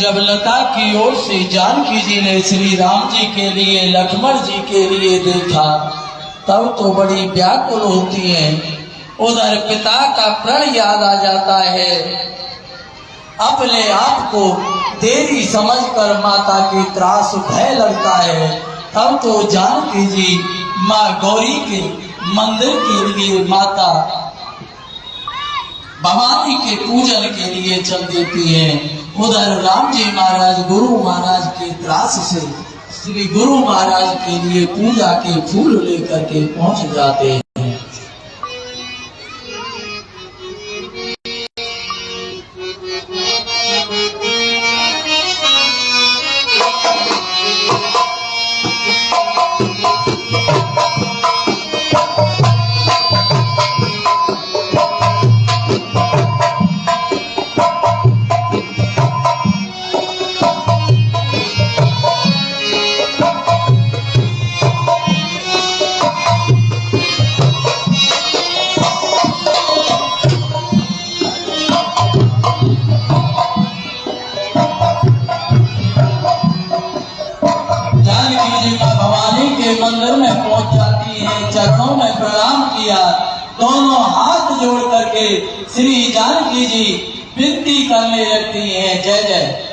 जब लता की ओर से जानकी जी ने श्री राम जी के लिए, लक्ष्मण जी के लिए देखा, तब तो बड़ी व्याकुल होती हैं। उधर पिता का प्रण याद आ जाता है। अपने आप को देरी समझकर माता की त्रास भय लगता है। तब तो जानकी जी माँ गौरी के मंदिर के लिए, माता भवानी के पूजन के लिए चल देती हैं। उधर राम जी महाराज गुरु महाराज के त्रास से श्री गुरु महाराज के लिए पूजा के फूल लेकर के पहुंच जाते हैं। मंदिर में पहुंच जाती है, चरणों में प्रणाम किया, दोनों हाथ जोड़ करके श्री जानकी जी विनती करने लगती हैं। जय जय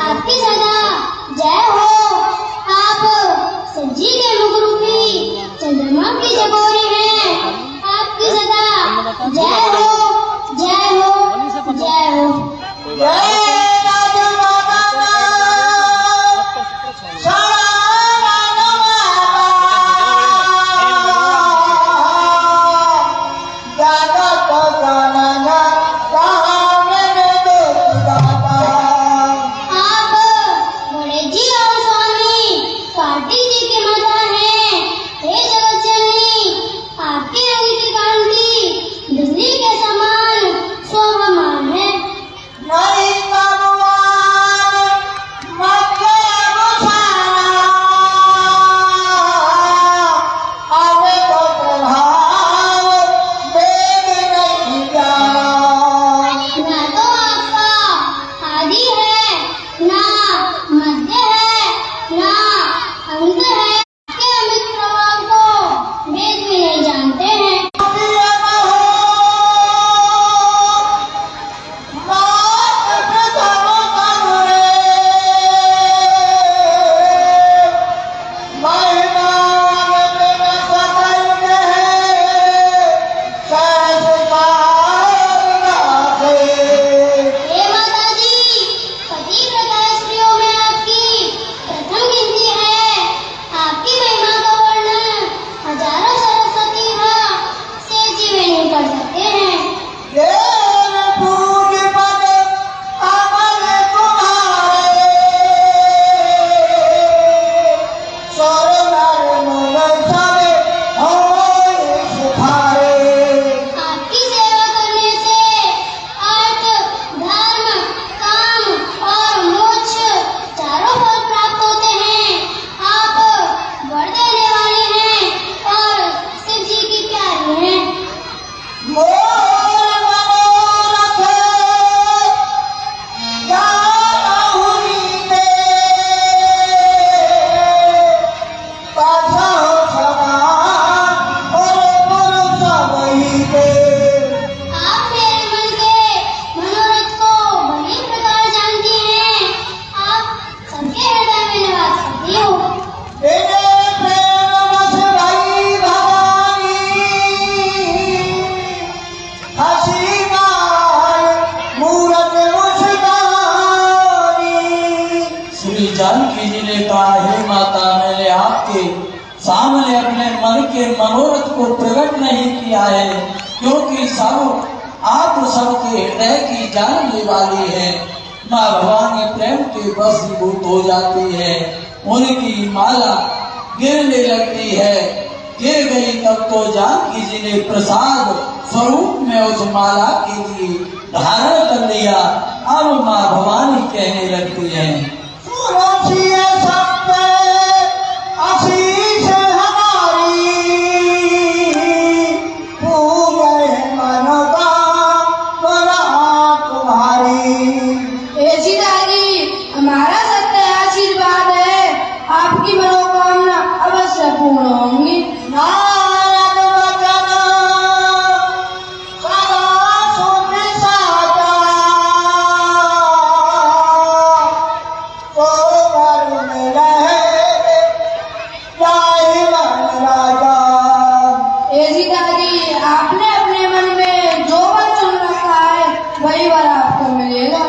आपकी सदा जय हो। आप सब्जी के मुख रूपी चंद्रमा की चकोरी हैं। आपकी सदा जय हो, जय हो, जय हो। जय जानकी जी ने कहा, हे माता, मैंने आपके सामने अपने मन के मनोरथ को प्रकट नहीं किया है, क्योंकि सब आप सबके हृदय की जानने वाली है। माँ भवानी प्रेम के वशीभूत हो जाती है, उनकी माला गिरने लगती है। गिर गई तब तो जानकी जी ने प्रसाद स्वरूप में उस माला के लिए धारण कर लिया। अब माँ भवानी कहने लगती है, हमारा सत्य आशीर्वाद है, आपकी मनोकामना अवश्य पूर्ण होंगी। आपने अपने मन में जो वर चुन रखा है वही वर आपको मिलेगा।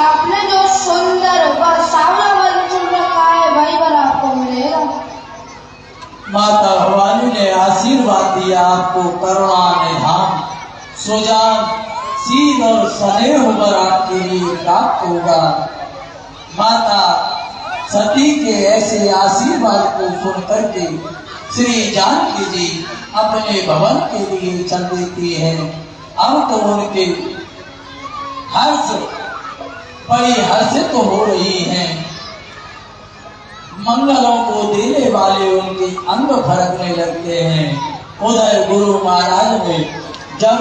आपने जो सुंदर वर सावला वर चुन रखा है वही वर आपको मिलेगा। माता भवानी ने आशीर्वाद दिया, आपको करुणा निधान सुजान सीध और स्नेह वर आपके लिए प्राप्त होगा। माता सती के ऐसे आशीर्वाद को सुन करके श्री जानकी जी अपने भवन के लिए चल देती है। अब तो उनके हर्ष बड़ी हर्षित तो हो रही हैं। मंगलों को देने वाले उनके अंग फरकने लगते हैं। उधर गुरु महाराज ने जब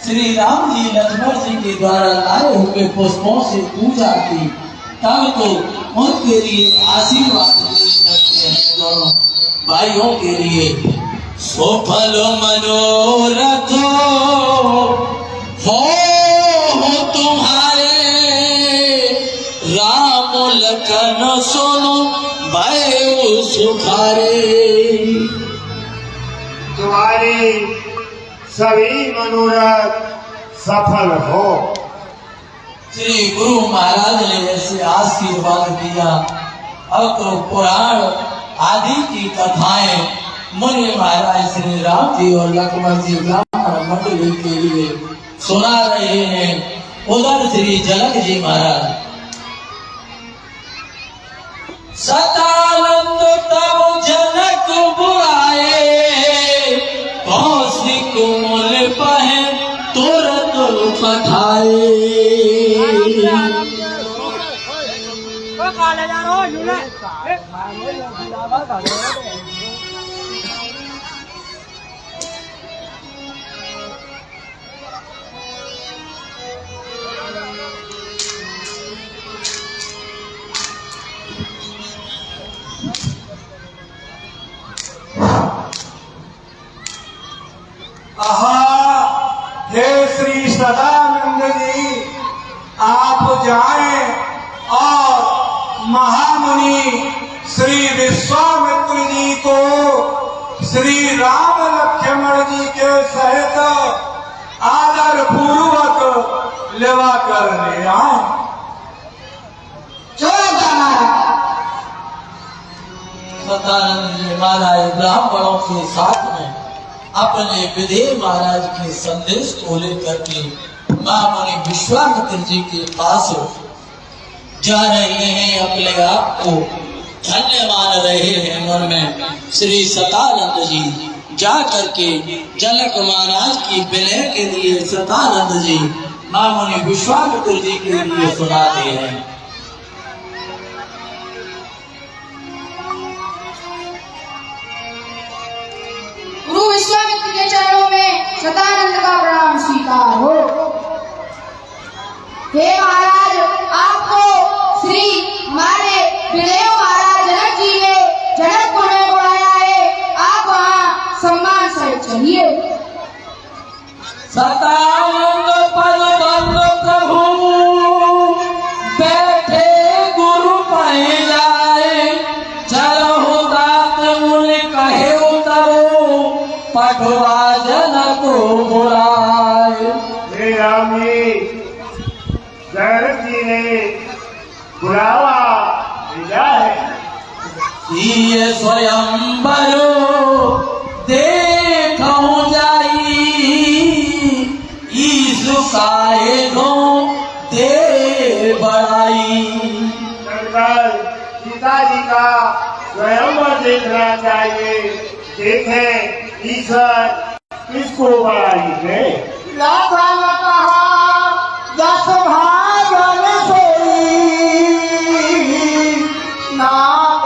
श्री राम जी लक्ष्मण जी के द्वारा लाए हुए पुष्पों से पूजा की, तब तो उनके लिए आशीर्वाद देने लगते हैं दोनों भाइयों के लिए। सफल मनोरथ हो तुम्हारे, राम लखन सुनो भय सुखारे। तुम्हारी सभी मनोरथ सफल हो। श्री गुरु महाराज ने ऐसे आशीर्वाद दिया। अब तो पुराण आदि की कथाएं मुनि महाराज श्री राम जी और लक्ष्मण जी ब्राह्मण मंडली के लिए सुना रहे हैं। उधर श्री जनक जी महाराज सतानंद तब जनक बुलाए, कौशिक मूल पहन तुरंत पठाए। हे श्री सदानंद जी, आप जाएं और महामुनि श्री विश्वामित्र जी को श्री राम लक्ष्मण जी के सहित आदर पूर्वक लेवा कर ले आए। सदानंद जी महाराज ब्राह्मणों के साथ में अपने विदेह महाराज के संदेश को लेकर के महामुनि विश्वामित्र जी के पास जा रहे हैं। अपने आप को धन्य मान रहे हैं। मन में श्री सदानंद जी जा करके जनक महाराज की विनय के लिए सदानंद जी महामुनि विश्वामित्र जी के लिए सुनाते हैं। गुरु विश्वामित्र के चरणों में सदानंद का प्रणाम स्वीकार हो। हे महाराज, आपको श्री हमारे विनय महाराज जनक जी ने जनकपुर में बुलाया है। आप वहाँ सम्मान से चलिए। सदानंद पद बंद प्रभु बैठे गुरु कहे जाए, चलो दात मुनि कहे उतरो। रखवा जनक बुलाए। श्री राम जी दशरथ जी ने बुलावा भेजा है। ये स्वयंवरो देखऊं जाई, ईसु काहे गो दे बढ़ाई। चलकर सीता जी का स्वयंवर देखना चाहिए। देखें ईश्वर किसको बढ़ाई है। लाखन कहा दस भाजन सोई, नाम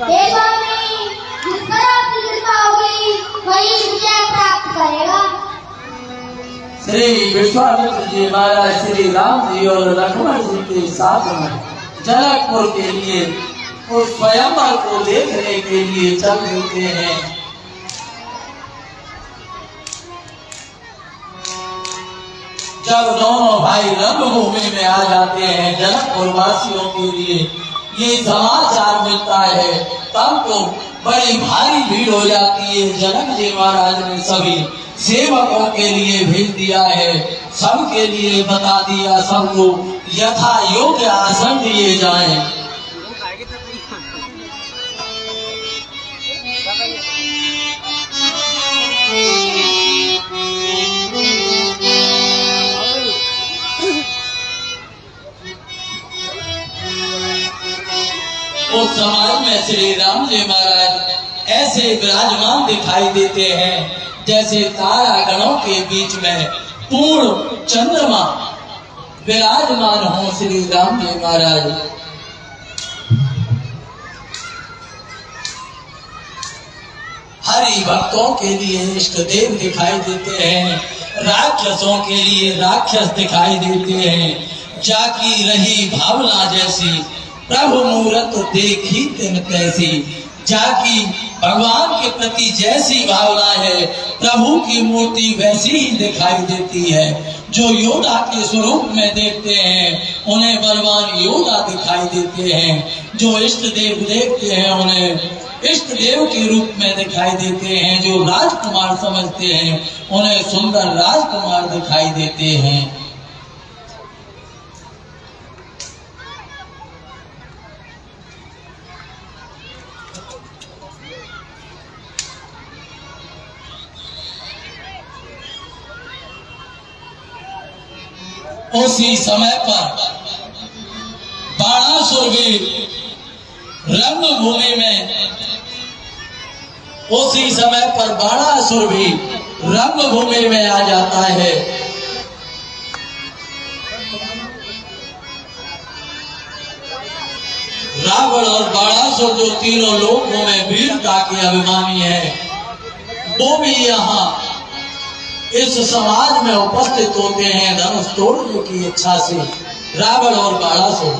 हे स्वामी, जिस पर आपकी कृपा होगी वही विजय प्राप्त करेगा। श्री विश्वामित्र जी महाराज श्री राम जी और लक्ष्मण जी के साथ में जनकपुर के लिए उस स्वयंवर को देखने के लिए चल देते हैं। जब दोनों भाई रंगभूमि में आ जाते हैं, जनकपुर वासियों के लिए ये समाचार मिलता है, तब तो बड़ी भारी भीड़ हो जाती है। जनक जी महाराज ने सभी सेवकों के लिए भेज दिया है, सबके लिए बता दिया, सबको यथा योग्य आसन दिए जाएं। उस समय में श्री राम जी महाराज ऐसे विराजमान दिखाई देते हैं जैसे तारा गणों के बीच में पूर्ण चंद्रमा विराजमान हो। श्री राम जी महाराज हरि भक्तों के लिए इष्ट देव दिखाई देते हैं, राक्षसों के लिए राक्षस दिखाई देते हैं। जाकी रही भावना जैसी, प्रभु मूरत देखी तिन तैसी। जाकी भगवान के प्रति जैसी भावना है, प्रभु की मूर्ति वैसी ही दिखाई देती है। जो योद्धा के स्वरूप में देखते हैं उन्हें बलवान योद्धा दिखाई देते हैं। जो इष्ट देव देखते हैं उन्हें इष्ट देव के रूप में दिखाई देते हैं। जो राजकुमार समझते हैं उन्हें सुंदर राजकुमार दिखाई देते हैं। उसी समय पर बाणासुर भी रंगभूमि में उसी समय पर बाणासुर भी रंगभूमि में आ जाता है। रावण और बाणासुर जो तीनों लोकों में वीरता के अभिमानी है, वो भी यहाँ इस समाज में उपस्थित होते हैं धनुष तोड़ने की इच्छा से। रावण और बाणासुर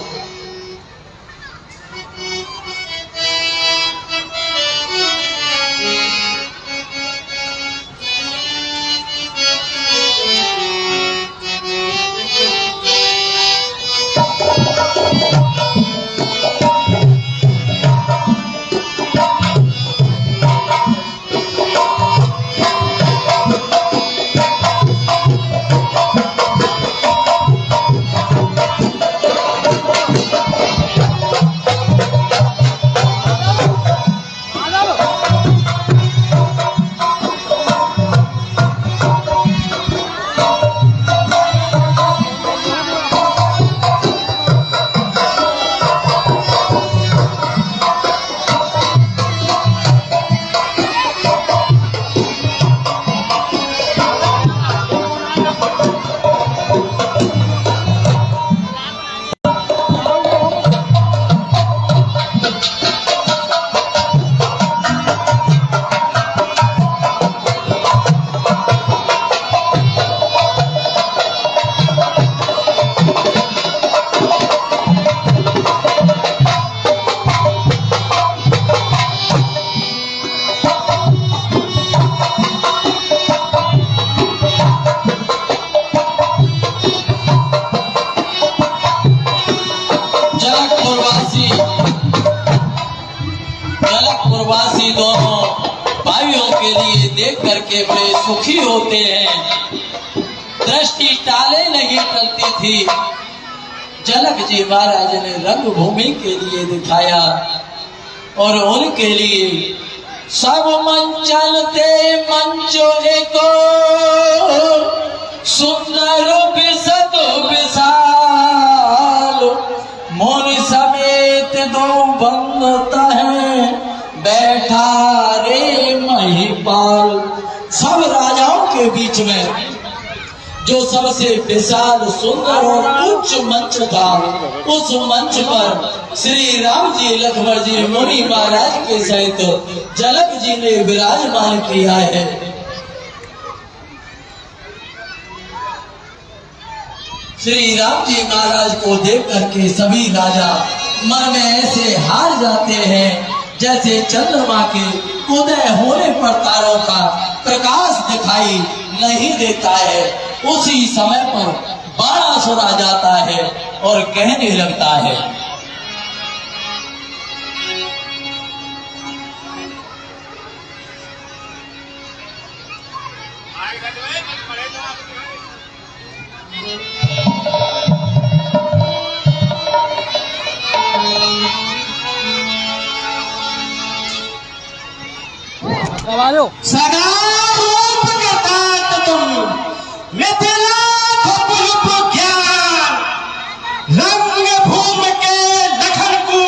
करके बड़े सुखी होते हैं। दृष्टि टाले नहीं टलती थी। जनक जी महाराज ने रंगभूमि के लिए दिखाया और उनके लिए सब मंचन ते मंचो एको सुंदर बिसद विशाल मोनि समेत दो बंदता है बैठा रे महिपाल। सब राजाओं के बीच में जो सबसे विशाल सुंदर और उच्च मंच था, उस मंच पर श्री राम जी लक्ष्मण जी मुनि महाराज के सहित जनक जी ने विराजमान किया है। श्री राम जी महाराज को देख करके सभी राजा मन में ऐसे हार जाते हैं जैसे चंद्रमा के उदय होने पर तारों का प्रकाश दिखाई नहीं देता है। उसी समय पर बाणासुर आ जाता है और कहने लगता है, सदा रूप के तात तुम मिथिला खुब ज्ञान रंग भूम के लखन को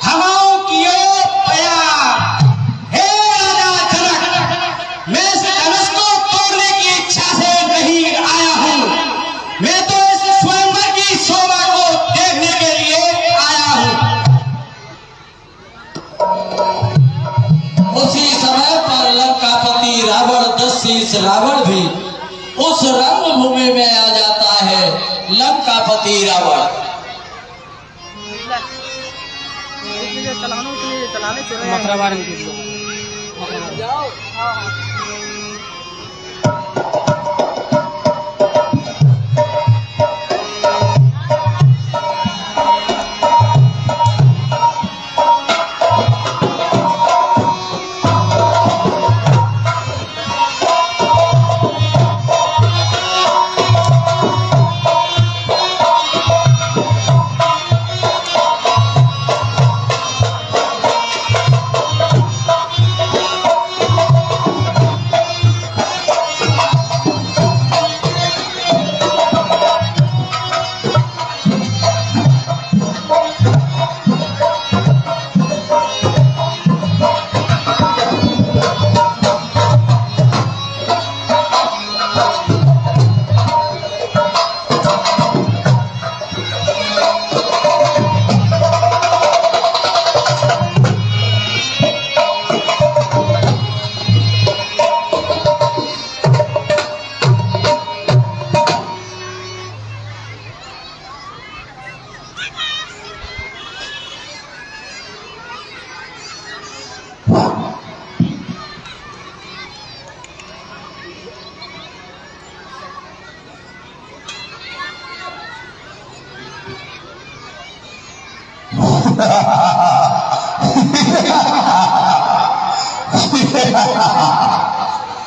हवाओं की प्यार। हे राजा जनक, मैं इस धनुष को तोड़ने की इच्छा से नहीं आया हूँ, मैं तो इस स्वयंवर की शोभा को देखने के लिए आया हूँ। उसी समय पर लंकापति रावण दशशीष रावण भी उस रंगभूमि में आ जाता है। लंकापति रावण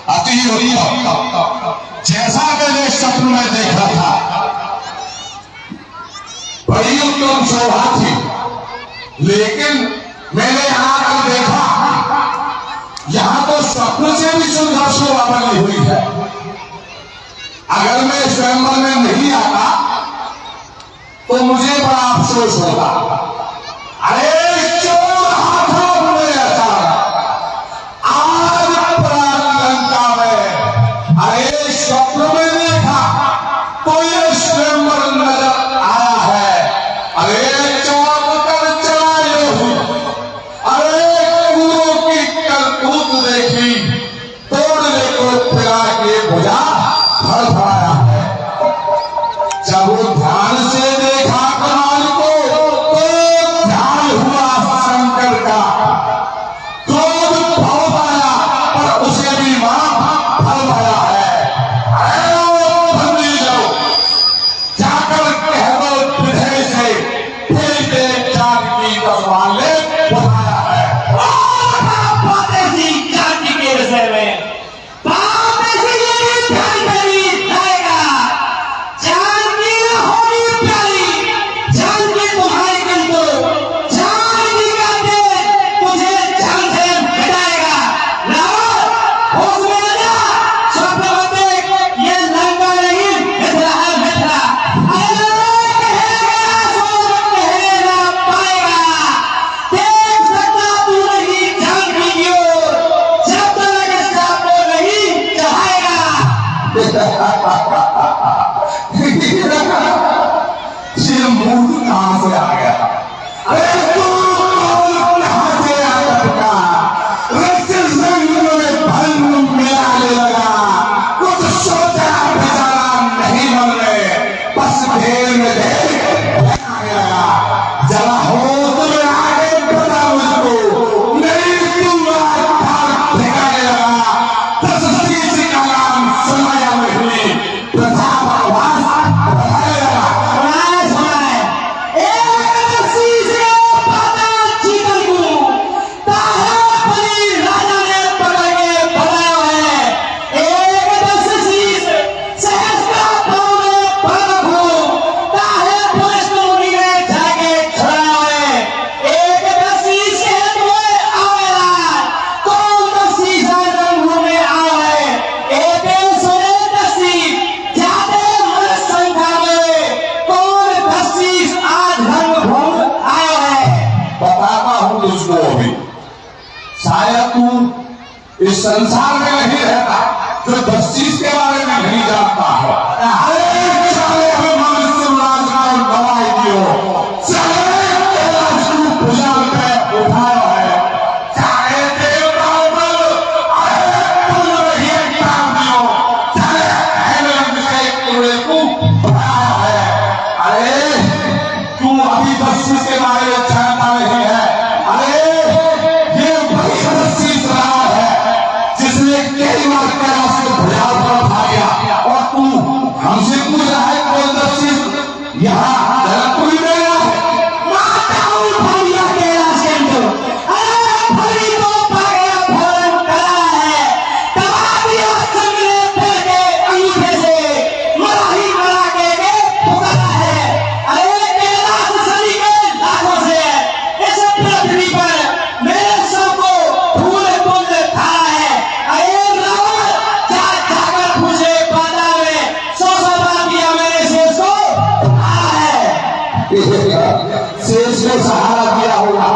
अति जैसा मैंने स्वप्न में देखा था, बड़ी उत्तम शोभा थी, लेकिन मैंने यहाँ आकर देखा यहाँ तो स्वप्न से भी सुंदर शोभा बनी हुई है। अगर मैं स्वयंवर में नहीं आता तो मुझे बड़ा अफसोस होगा। अरे चोर हाथों में ऐसा आज लंका में, अरे स्वप्न में देखा तो ये स्वयंवर नजर आया है। अरे चौक कर चढ़ाए हुई, अरे गुरु की करतूत देखी, तोड़ने को फिरा के भुजा फड़फड़ाया है। जब वो ध्यान से देखा कमाल को तो संसार में नहीं रहता जो 10 चीज के बारे में नहीं जानता है। अरे चाहे हमें मनुष्य राज का दवाई दियो, चाहे कैलाश को भुजा पे उठाया है, चाहे देवताओं पर पुल रही काम दियो, चाहे हेमंत के कूड़े को उठाया है। अरे तू अभी 10 चीज के बारे में जानता नहीं है। अरे ये वही 10 चीज रहा है जिसने कई बार कैलाश को भुजा पर उठा गया, और तू हमसे पूछ रहा है कोई 10 चीज यहाँ जनकपुरी में है। शेष को सहारा दिया होगा,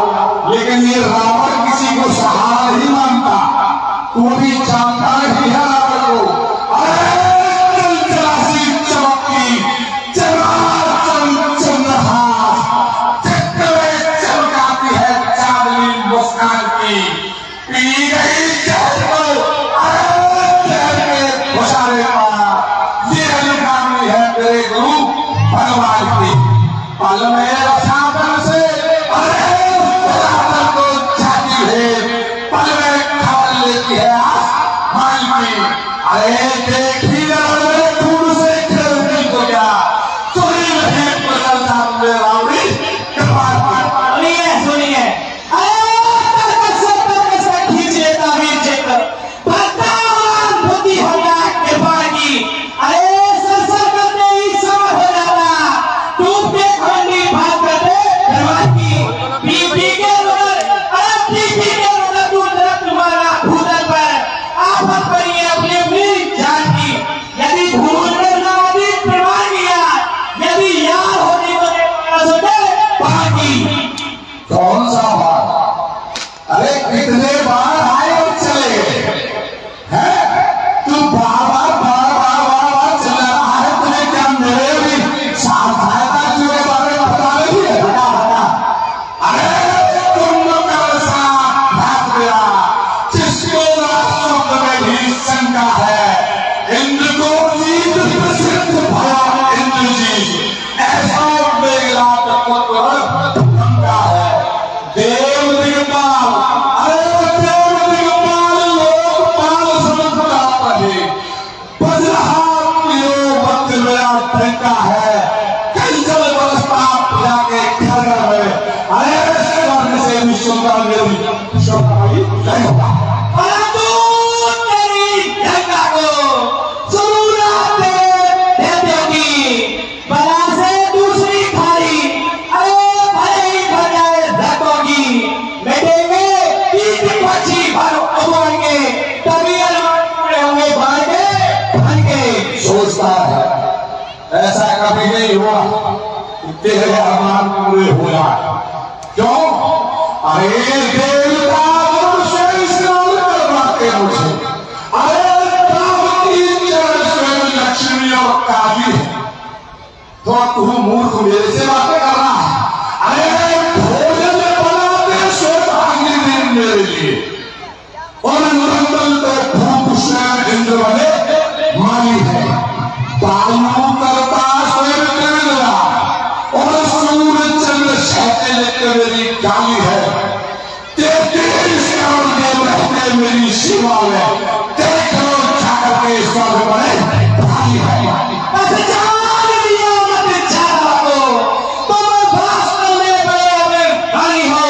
लेकिन ये रावण किसी को सहारा नहीं मानता। तू भी जानता नहीं है रावण को। अरे चंचलासी चमकी चराचर चंद्रहास, चक्र में चमकाती है चांदनी मुस्कान की, पी गई जहर को जहर के घुसाने पाया। ये अनुगामी है तेरे गुरु भगवान की। पल में साधन से अरे को छाती है, पल में खबर लेती है आसमान की। अरे देखी फूल से खेलती तो क्या चोरी नहीं बदलता मुझे रावड़ी कृपा की। सुनिए खींचे तावीर चेकर भगवान बुद्धि होगा कृपा की। अरे संसार करते ही समझ हो जाता, टूट के खंडी भाग करते धर्म की बीबी के रोड। अरे बीबी के रोड दूर तरफ तुम्हारा भूतल पर आफत पड़ी है अपनी अपनी जान की। यदि भूल में नादी प्रमाण किया, यदि यार होती तो सोचे बाकी। कौन सा बात? अरे कितने बार आए और चले गए हैं? तू बार बार चल रहा है। तुझे क्या मेरे भी साथ आया था तुझे बारे में पता नहीं है? बता। अरे तुम मेरे साथ भाग गया, जिसको राष्ट्र में भी शंका है। इंद्र को जीत प्रसिद्ध भया इंद्रजीत, ऐसा मेघनाथ पुत्र शंका है। देव दिगपाल, अरे देव दिगपाल लोकपाल संपदा पढ़े, बजरहाट योग भक्त मेरा ठेका है। कंचन बरसता पिया के घर में, अरे स्वर्ण से भी सुंदर मेरी शोभाई नहीं होगा। परंतु तेरी गंगा को जरूरत दे देगी, बला से दूसरी खाली। अरे भले ही भर जाए रखोगी, बैठेंगे 3 पक्षी भर उमड़ेंगे, तभी अलमान पूरे होंगे बाढ़ के धन के। सोचता है ऐसा कभी नहीं हुआ कि तेरे अरमान पूरे हो जाए। क्यों? अरे देवता मनुष्य स्नान करवाते मुझे। अरे पार्वती चरण स्वयं लक्ष्मी और काली है, तो तू मूर्ख मेरे से बातें कर रहा है। अरे भोजन बनाते सौभाग्य दिन मेरे लिए, और नंदन तो भूप स्वयं इंद्र बने माली है। वायु करता स्वयं चंद्रा, और सूर्य चंद्र सहते लेकर मेरी गाली है। 33 करोड़ देव रहते मेरी सेवा में, 3 करोड़ छाकर के स्वर्ग बने भाई है। बस जान दिया मत चारा को, तुम भाषण में बड़े भारी हो।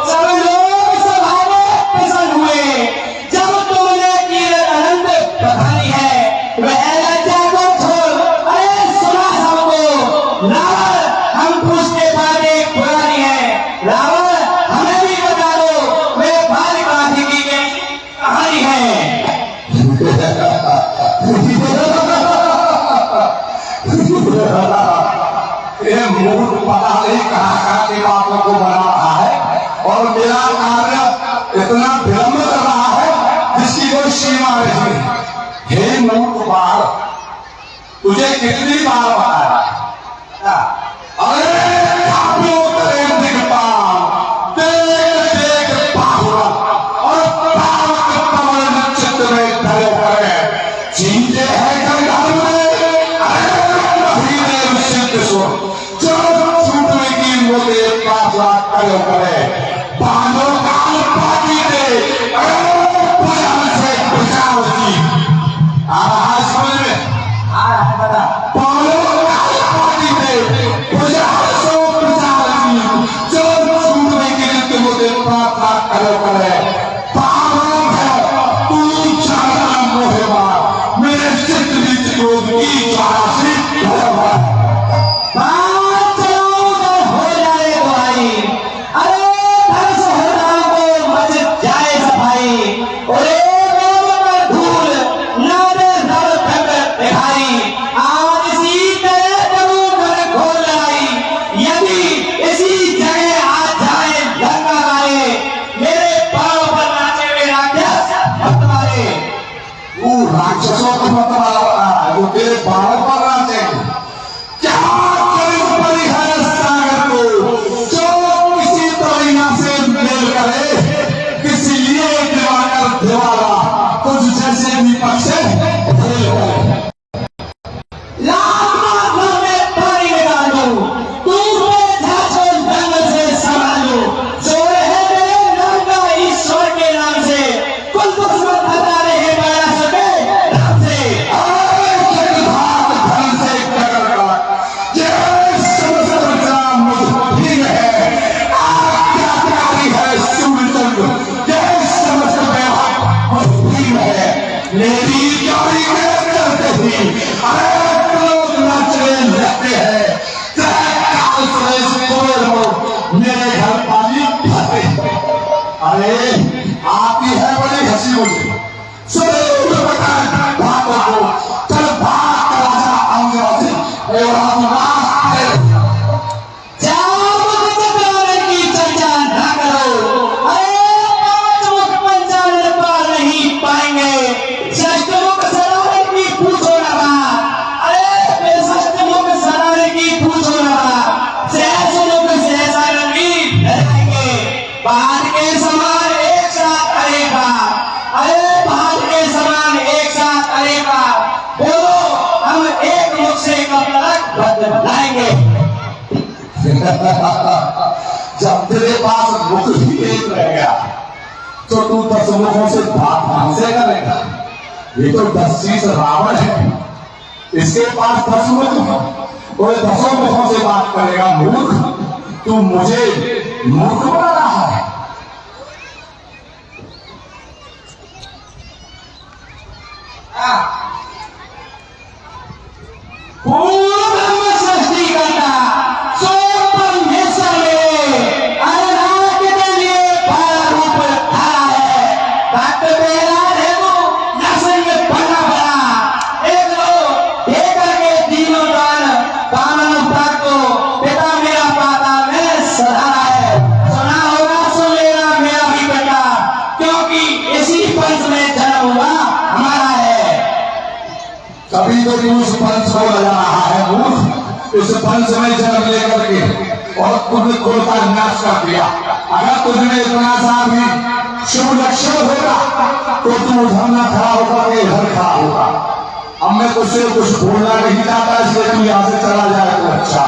सब लोग सभाओं प्रसन्न हुए जब तुमने की अनंत बधाई है। वह लज्जा को छोड़, अरे सुना सबको, रावण हम पूछते बातें पुरानी है। रावण हमें भी बता दो, वे भारी बाधी की कहानी है। ये मूर्ख पता नहीं कहाँ की बातों को बना रहा है, और मेरा कार्य इतना विलंब कर रहा है जिसकी कोई सीमा रही। हे मूर्ख बाल, तुझे कितनी बार बताया? अरे काबियों करे दिग्पाल, देख देख बाहुरा और पावक कमल चित्त में धरे पड़े। जीते हैं गंगाधर में, अरे महीने सिद्ध सो जो छूटने की मोटे पापला करे पड़े। बांधो काल पाटी दे, अरे पुजाल से पुजाल की। आ रहा है समझ में? आ रहा है बता। बांधो काल पाटी दे, पुजाल से पुजाल की। जो छूटने की मोटे पापला करे पड़े। बांधो है तू चाहता मोहेबा, मेरे चित्त बीच क्रोध की ज्वाला से भरा हुआ है। बात चलो तो हो जाए भाई, अरे धर्ष होना को मच जाए सफाई। अरे धूल नारे धर फट दिखाई, आज इसी तरह करूं घर खोल लाई। यदि इसी जगह आ जाए लंका मारे, मेरे पांव पर नाचे हुए राक्षस मत मारे। तू राक्षसों को मत मारा, जो तेरे बालक पर नाचे। क्या करीब पड़ी है सागर को, जो किसी तरीना से मेल करे। किसी लिए दिवाकर दिवाला, तुझ जैसे विपक्ष से खेल करे। लाख में पानी निकाल दूं, तू मेरे झांझों जंगल से संभाल लूं। जोर है मेरे नाम का ईश्वर के नाम से, कुल दुश्मन हटा रहे माया सके राम से। अरे जगधार धन से टकर का, ये समस्त प्रजा मुझी में है। आज्ञाकारी है सूर्यचंद्र, ये समस्त व्यवहार मुझी में है। मेरी जोड़ी में चलते ही अरे लोग नाचने लगते हैं। काल सुरेश कोयल हो, मेरे घर पानी भरते हैं। अरे आती है बड़ी हंसी मुझे। सुनो बताए भागों को, कल भाग का राजा आदिवासी एवं जामुन चक्राने की चर्चा ना करो, अरे पांच मुख पंचानन पार नहीं पाएंगे। षष्ठमुख सराने की पूछो ना बात, अरे षष्ठमुख सराने की पूछो ना बात। सहस्रमुख सहसा रंगी लड़ाएंगे, बाहर के समान एक साथ अरे बात, अरे बाहर के समान एक साथ अरे बात। बोलो हम एक मुख से कब तक बदलाएंगे। जब तेरे पास मुख ही एक रह गया, तो तू 10 मुखों से बात कहां से करेगा? ये तो 10 शीश रावण है, इसके पास 10 मुख है, वो 10 मुखों से बात करेगा। मूर्ख, तू मुझे मूर्ख बना रहा है। पूर्ण ब्रह्म सृष्टि करता सो परमेश्वर मेरे, अरे राम के लिए बड़ा रूप धारा है। भक्त मेरा देखो नरसिंह बना बना, एक लो देकर के तीनों दान कामन भक्त को पिता मेरा पाता में सधारा है। सुना होगा सुन लेना मेरा भी बेटा, क्योंकि इसी पंच में जन्म हुआ हमारा है। कभी तो तू उस पंच को लगा रहा है मूर्ख। इस पंच में जन्म लेकर के और कुल कुल का नाश कर दिया। अगर तुझमें इतना सा भी शुभ लक्षण होगा तो तू उधर न खड़ा होकर के इधर खड़ा होगा। अब मैं तुझसे कुछ बोलना नहीं चाहता, इसलिए तू यहाँ से चला जाए तो अच्छा।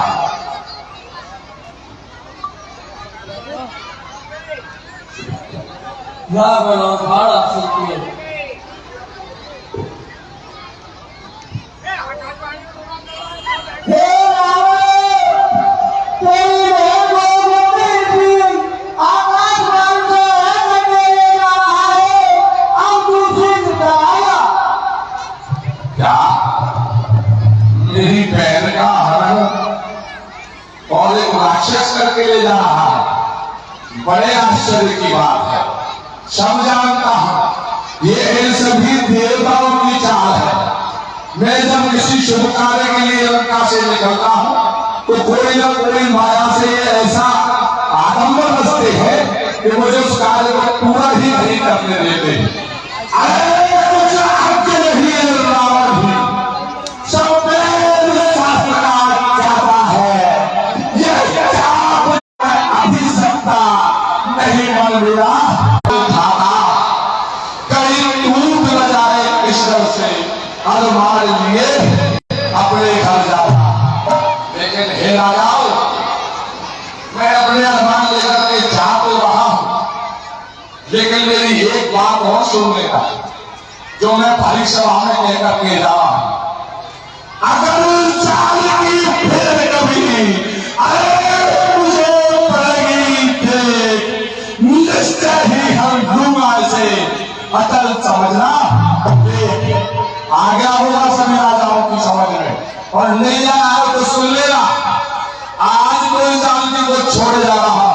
भाड़ा सकती है। हे रावण, तेरे गोविंद भी आकाश मार्ग ले जा रहा है, अब दूसरी आया। क्या मेरी बहन का हरण और एक राक्षस करके ले जा रहा है? बड़े आश्चर्य की बात है। सब जानता हूं ये इन सभी देवताओं की चाल है। मैं जब किसी शुभ कार्य के लिए लंका से निकलता हूं तो कोई ना कोई माया से ये ऐसा आडंबर रचते हैं कि मुझे उस कार्य को पूरा ही नहीं करने देते। अरे लेकिन हे राजाओं, मैं अपने अरमान लेकर के जा तो रहा हूं, लेकिन मेरी एक बात और सुन लेना, जो मैं भारी सभा में कहकर के जा रहा हूं। अगर चाल की फिर कभी अरे मुझे पड़ेगी देख, निश्चय ही हम लूंगा इसे अटल समझना। आ गया होगा सभी राजाओं की समझ में, और नहीं जाना है तो सुन लेना, आज कोई जानती को छोड़ जा रहा,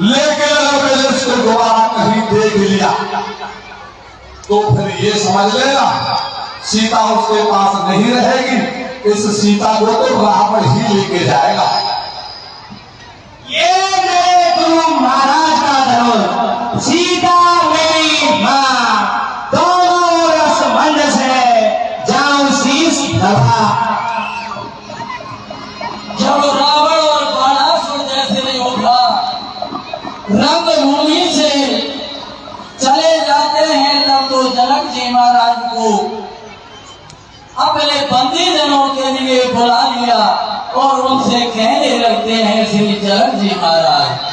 लेकिन अगर मैंने उसको दोबारा कहीं देख लिया तो फिर ये समझ लेना सीता उसके पास नहीं रहेगी, इस सीता को तो रावण ही लेके जाएगा। ये मेरे गुरु महाराज का धर्म, सीता मेरी मां, दोनों रसमंड से जाऊं शीश नवा। जब रावण और बाणासुर जैसे योद्धा रंगभूमि से चले जाते हैं, तब तो जनक जी महाराज को अपने बंदी जनों के लिए बुला लिया और उनसे कहने लगते हैं श्री जनक जी महाराज,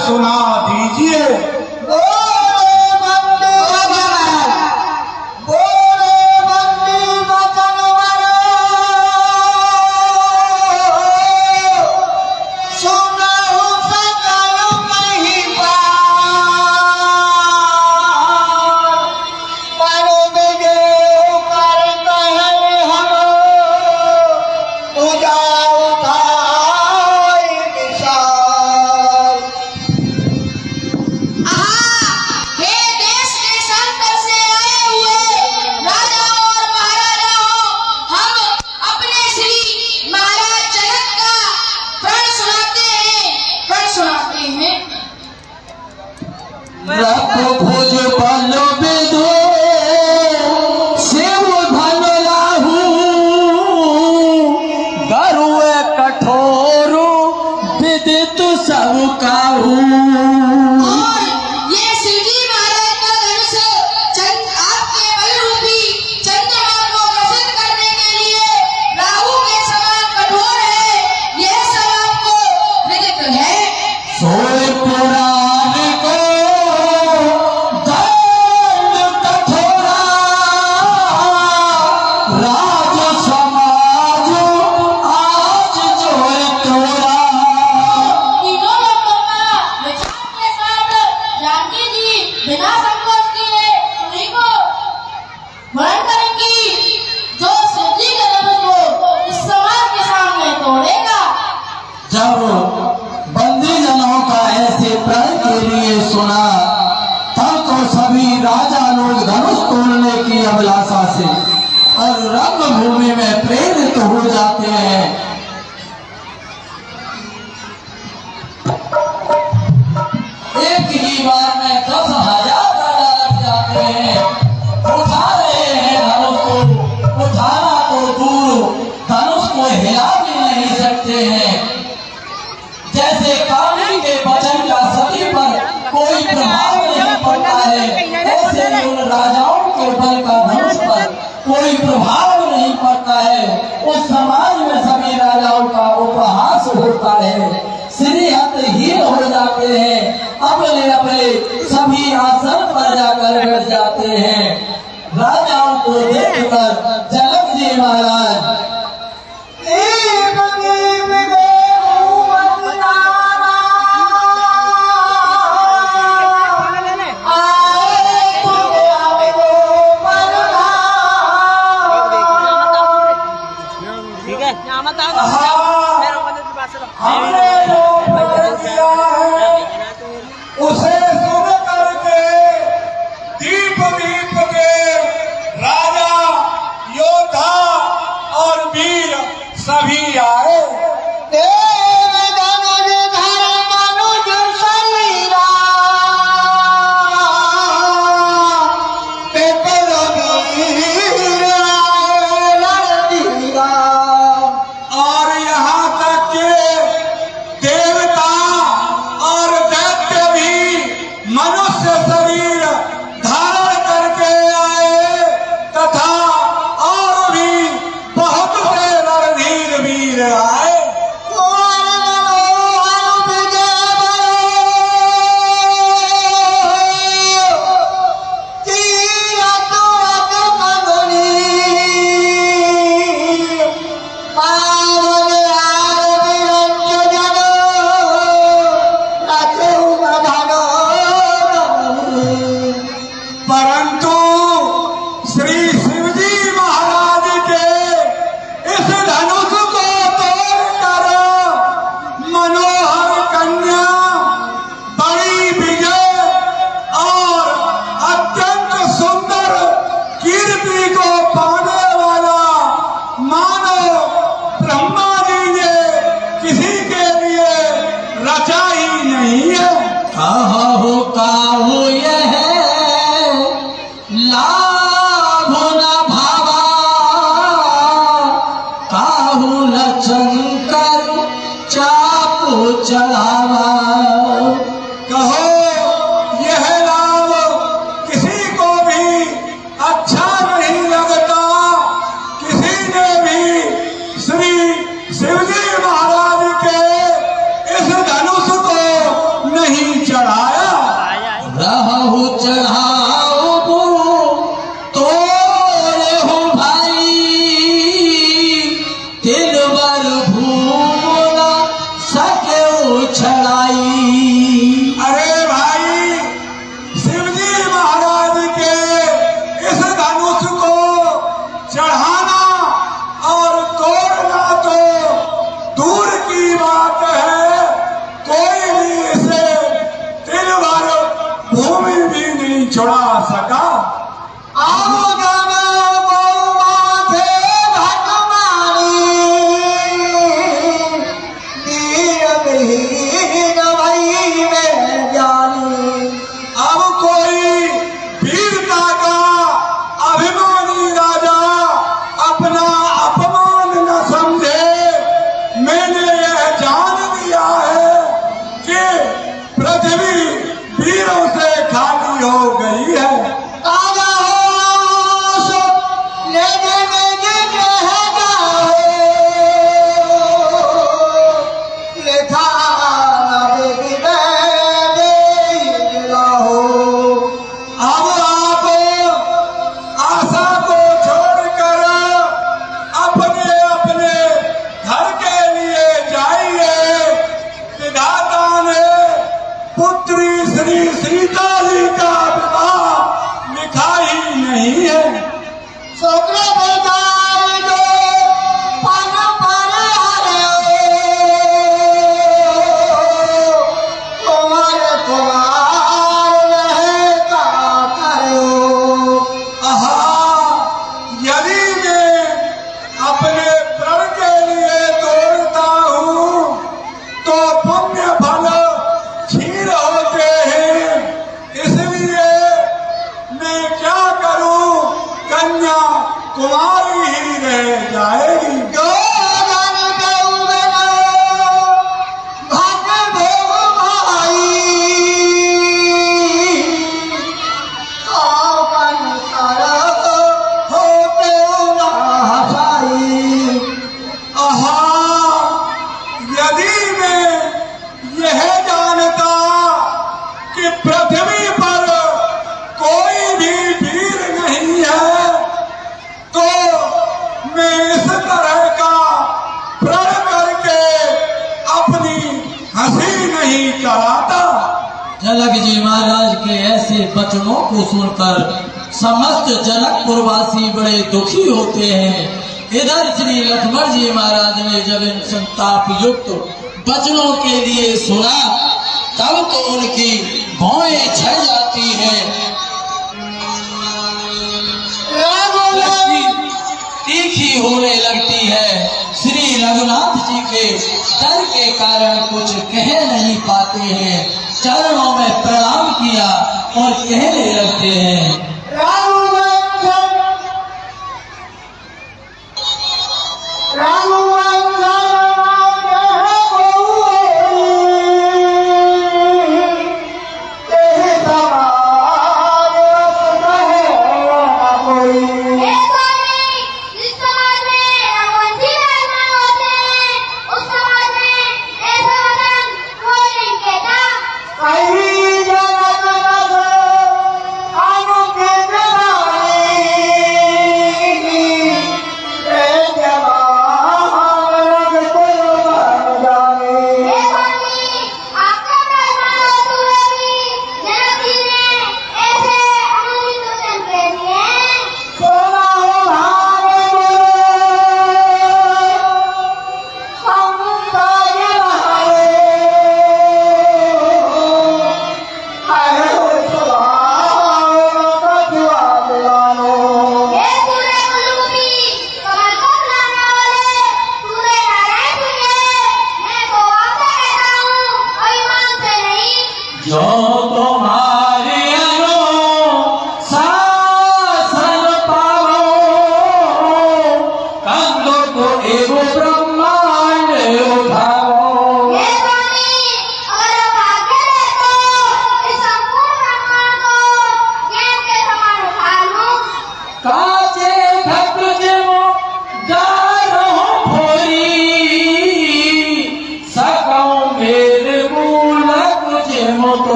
सुना दीजिए। भोज बालो बेदो शिव धन लाहू गरुए कठोर विदित सब काहू। ये शिवजी महाराज का धनुष आपके बलरूपी चंद्रमा को ग्रसित करने के लिए राहु के समान कठोर है, यह सब आपको विदित है। सोए पुराण को दंड कठोरा, राज समाज आज जोए तोरा। तीनों लोगों का विचार के साथ जानकी जी बिना संकोच किए उन्हीं को वर्ण करेंगी, जो शिवजी के धनुष को इस समाज के सामने तोड़ेगा। जब बंदी जनों का ऐसे प्रण के लिए सुना, तब तो सभी राजा लोग धनुष तोड़ने की अभिलाषा से और रंगभूमि में प्रेरित हो जाते हैं। एक ही बार में 10,000 राजा लग जाते हैं, उठा रहे हैं धनुष को, उठाना तो दूर धनुष को हिला भी नहीं सकते हैं। जैसे काली के वचन का सती पर कोई प्रभाव नहीं पड़ता है, ऐसे ही उन राजाओं के बल का धनुष पर कोई प्रभाव नहीं पड़ता है। उस समाज में सभी राजाओं का उपहास होता है, श्रीहतहीन हो जाते हैं, अपने अपने सभी आसन पर जाकर बैठ जाते हैं। राजाओं को देखकर जनक जी महाराज ठीक है, हमने जो प्रण किया है उसे सुन करके दीप दीप के राजा, योद्धा और वीर सभी आए। और यहाँ तक के देवता और दैत्य भी मनुष्य शरीर धारण करके आए तथा और भी बहुत से रणधीर वीर आए। परंतु श्री शिवजी महाराज के इस धनुष को तोड़कर मनोहर कन्या बड़ी विजय और अत्यंत सुंदर कीर्ति को पाने वाला मानो ब्रह्मा जी ने किसी के लिए रचा ही नहीं है। काहू यह लाभ न भावा, काहू लचंकर चापू चढ़ावा। कहो यह लाभ किसी को भी अच्छा नहीं लगता। किसी ने भी श्री शिवजी महाराज के इस धनुष को नहीं चढ़ाया। रहु चढ़ाओ तोरे हो भाई, तिलवर भूम न सके चढ़ाई। अरे भाई, शिवजी महाराज के इस धनुष को चढ़ाना और तोड़ना तो दूर की बात है, कोई भी इसे तिल भर भूमि भी नहीं छुड़ा सका। अब कोई वीरता का अभिमानी राजा अपना अपमान न समझे। मैंने यह जान लिया है कि पृथ्वी वीरों से खाली हो गई है। अब आप आशा को छोड़कर अपने अपने घर के लिए जाइए। विधाता ने पुत्री श्री सीता जी का विवाह लिखा ही नहीं है। यदि मैं अपने प्रण के लिए तोड़ता हूँ तो पुण्य फल क्षीण होते हैं। इसलिए मैं क्या करूँ, कन्या कुमारी ही रह जाएगी। यदि मैं यह जानता कि पृथ्वी पर कोई भी वीर नहीं है तो मैं इस तरह का प्रण करके अपनी हंसी नहीं कराता। जनक जी महाराज के ऐसे वचनों को सुनकर समस्त जनकपुरवासी बड़े दुखी होते हैं। इधर श्री लक्ष्मण जी महाराज ने जब इन संताप युक्त वचनों के लिए सुना, तब तो उनकी भौएं छह जाती हैं, तीखी होने लगती है। श्री रघुनाथ जी के डर के कारण कुछ कह नहीं पाते हैं, चरणों में प्रणाम किया और कहने लगते हैं,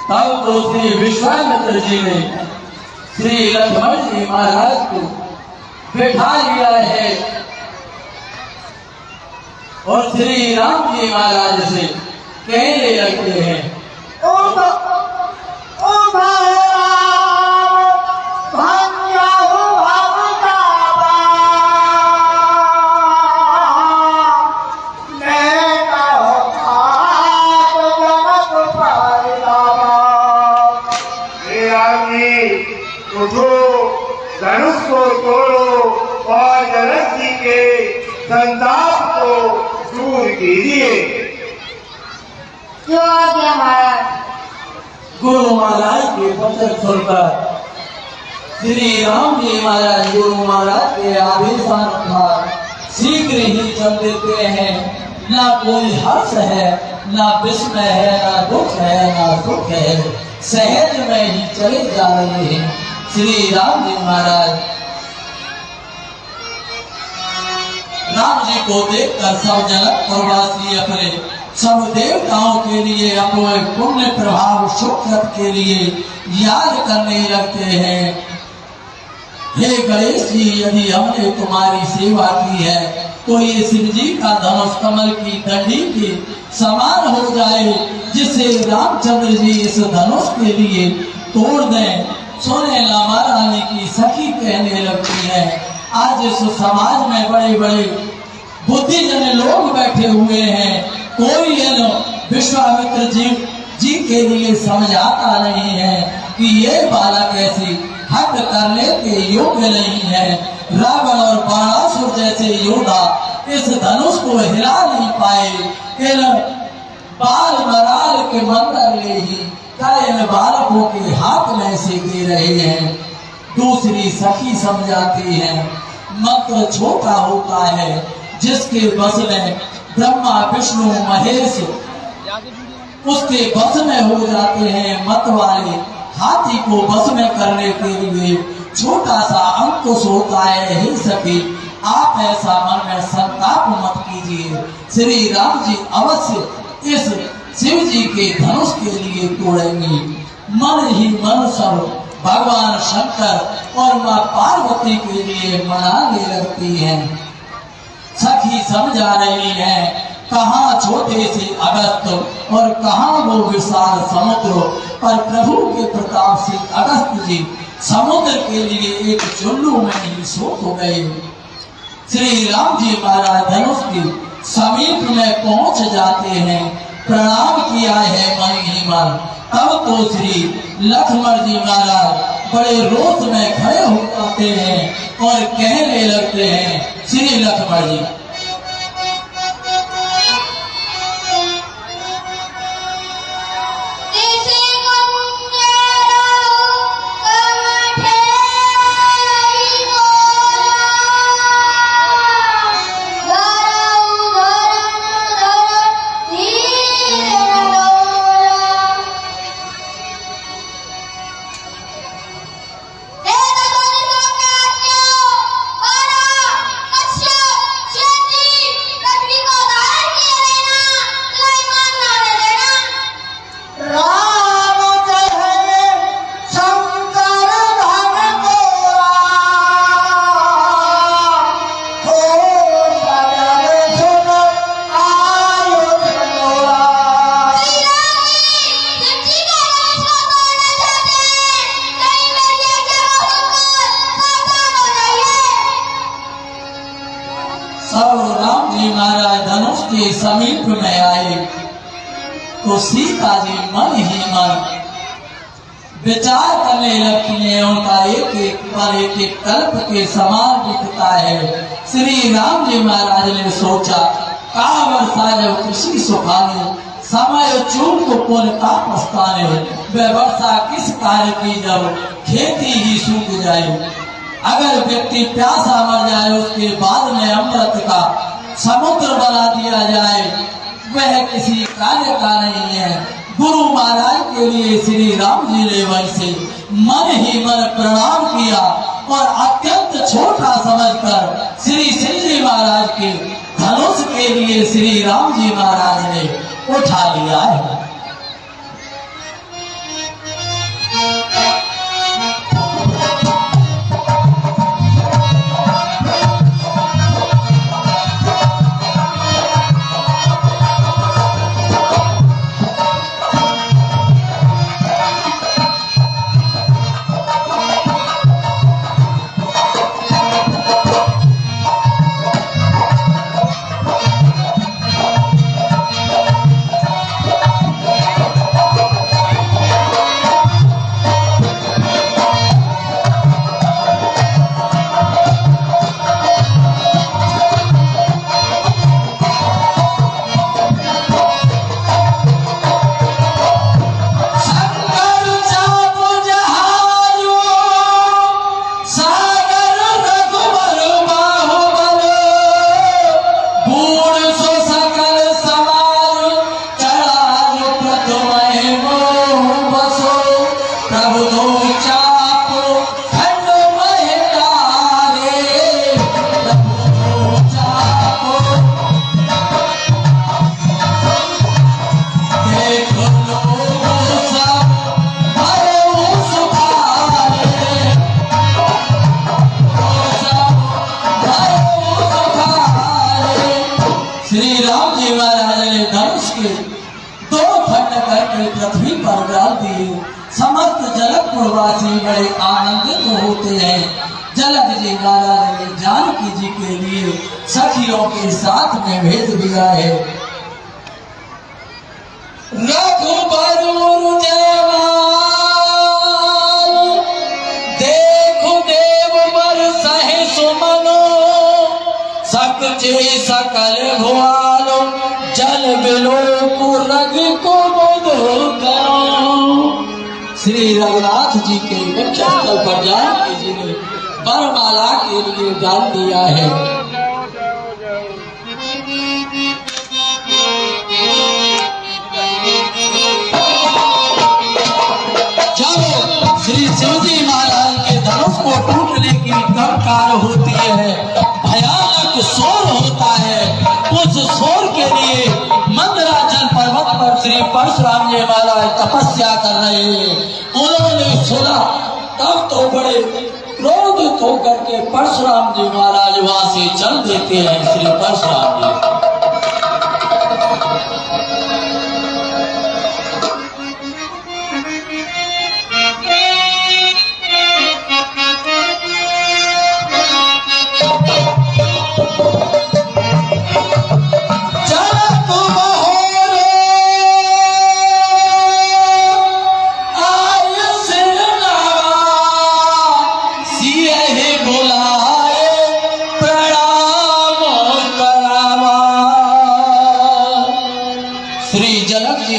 तब तो श्री विश्वामित्र जी ने श्री लक्ष्मण जी महाराज को बैठा लिया है और श्री राम जी महाराज से कहने लगते हैं, धनुष को तोड़ो और जनक जी के संताप को दूर कीजिए। जो आज्ञा महाराज। गुरु महाराज के वचन सुनकर श्री राम जी महाराज गुरु महाराज के आदेशानुसार शीघ्र ही चल देते हैं। ना कोई हर्ष है, ना विस्मय है, ना दुख है, ना सुख है, सहज में ही चले जा रहे हैं। श्री राम जी महाराज राम जी को देखकर सब जनकपुरवासी अपने सब देवताओं के लिए, अपने पुण्य प्रभाव सुख के लिए याद करने लगते हैं। हे गणेश जी, यदि हमने तुम्हारी सेवा की है तो ये शिव जी का धनुष कमल की डंडी के समान हो जाए, जिससे रामचंद्र जी इस धनुष के लिए तोड़ दें। सोने लामा रानी की सखी कहने लगती है, आज इस समाज में बड़े बड़े बुद्धिजन लोग बैठे हुए हैं, कोई विश्वामित्र जी के लिए समझाता नहीं है कि ये बालक ऐसी हट करने के योग्य नहीं है। रावण और बाणासुर जैसे योद्धा इस धनुष को हिला नहीं पाए, बाल मराल के मंदिर ले ही इन बालकों के हाथ में से दे रहे हैं। दूसरी सखी समझाती है मंत्र छोटा होता है, जिसके बस में ब्रह्मा विष्णु महेश उसके बस में हो जाते हैं। मत वाले हाथी को बस में करने के लिए छोटा सा अंकुश होता है। हे सखी, आप ऐसा मन में संताप मत कीजिए। श्री राम जी अवश्य इस शिव जी के धनुष के लिए तोड़ेंगे। मन ही मन सब भगवान शंकर और माँ पार्वती के लिए मनाने लगती हैं। सखी समझा रही है कहाँ छोटे से अगस्त और कहाँ वो विशाल समुद्र, पर प्रभु के प्रताप से अगस्त जी समुद्र के लिए एक चुल्लू में ही सो हो गए। श्री राम जी महाराज धनुष के समीप में पहुंच जाते हैं। प्रणाम किया है मन ही मन। तब तो श्री लक्ष्मण जी महाराज बड़े रोष में खड़े हो जाते हैं और कहने लगते हैं, श्री लक्ष्मण जी के समीप में आए तो सीता जी मन ही मन विचार करने लगती है। उनका एक एक पर एक एक कल्प के समान दिखता है। श्री राम जी महाराज ने सोचा, का वर्षा जब कृषि सुखाने समय चूक को पुल का पछताने, वह वर्षा किस कार्य की जब खेती ही सूख जाए। अगर व्यक्ति प्यासा मर जाए उसके बाद में अमृत का समुद्र बना दिया जाए, वह किसी कार्य का नहीं है। गुरु महाराज के लिए श्री राम जी ने वैसे मन ही मन प्रणाम किया और अत्यंत छोटा समझकर श्री शिव जी महाराज के धनुष के लिए श्री राम जी महाराज ने उठा लिया है। पृथ्वी पर डाल दिए। समस्त जलकपुरवासी बड़े आनंदित होते हैं। जलद जी महाराज ने जानकी जी के लिए सखियों के साथ में भेज दिया है। रघुबर देखो देव बर सहे सुमनो, सकचे सकल भुआलो, जल बिलो को रग को बोधो करो। श्री रघुनाथ जी के मुख्य स्थल पर जानकी जी ने वरमाला के लिए डाल दिया है। जब श्री शिवजी महाराज के धनुष को टूटने की टंकार होती है, भयानक शोर होता है, उस शोर के लिए मंदराचल पर्वत पर श्री परशुराम जी महाराज तपस्या कर रहे हैं। उन्होंने सुना, तब तो बड़े क्रोधित होकर के परशुराम जी महाराज वहां से चल देते हैं। श्री परशुराम जी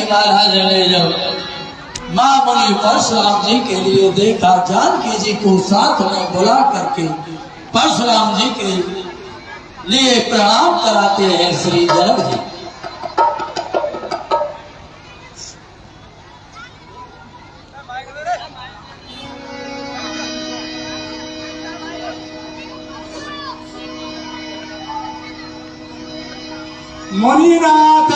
महाराज ने जब मां मुनि परशुराम जी के लिए देखा, जानकी जी को साथ में बुला करके परशुराम जी के लिए प्रणाम कराते हैं श्री जनक जी। मुनिनाथ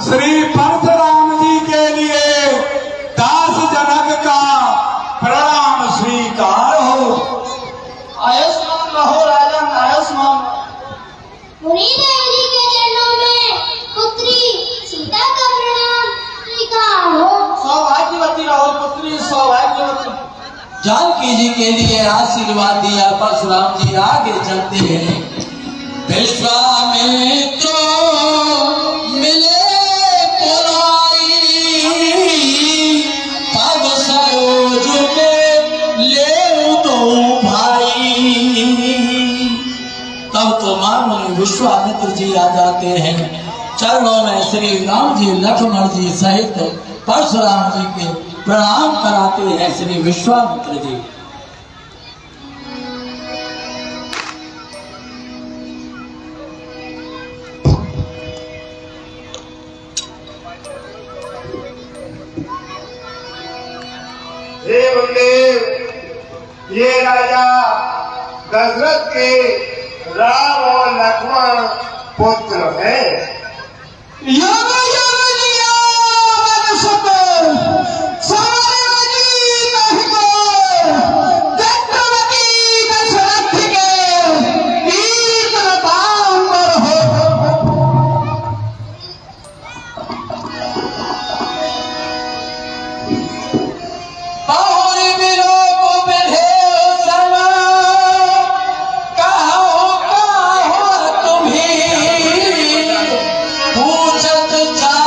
श्री परशुराम जी के लिए दास जनक का प्रणाम स्वीकार हो। आयुष्मान रहो राजन, आयुष्मान। मुनि देव जी के चरणों में पुत्री सीता का प्रणाम स्वीकार हो। सौभाग्यवती रहो पुत्री, सौभाग्यवती। जानकी जी के लिए आशीर्वाद दिया। परशुराम जी आगे चलते हैं। विश्वामित्र मिले पुराई, तब सरोज के ले दो भाई। तब तो मानो विश्वामित्र जी आ जाते हैं। चरणों में श्री राम जी लक्ष्मण जी सहित परशुराम जी के प्रणाम कराते हैं श्री विश्वामित्र जी। देवदेव, ये राजा दशरथ के राम और लक्ष्मण पुत्र हैं। पूछत जा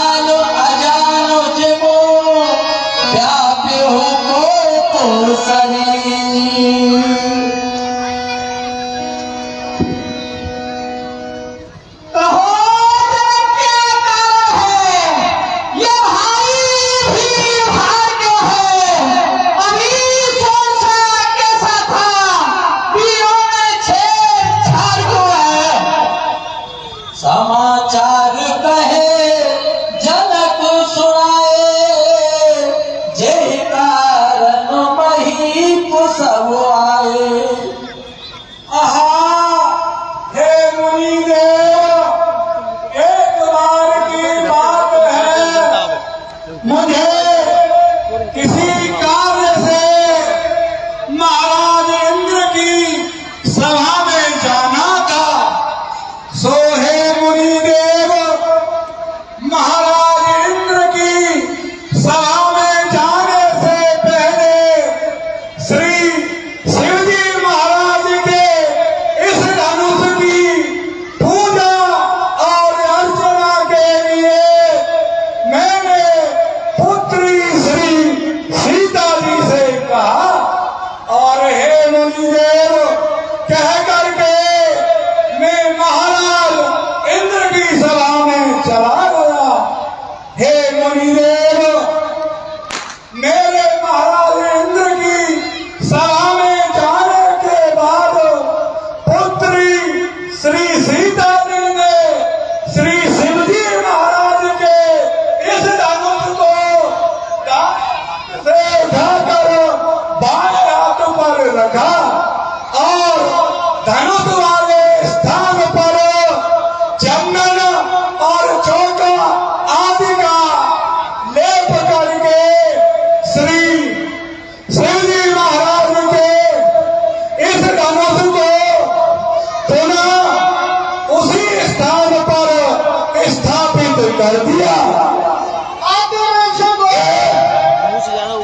था और धनुष वाले स्थान पर चंदन और चौका आदि का लेप करके श्री शिवजी महाराज के इस धनुष को पुनः उसी स्थान पर स्थापित कर दिया।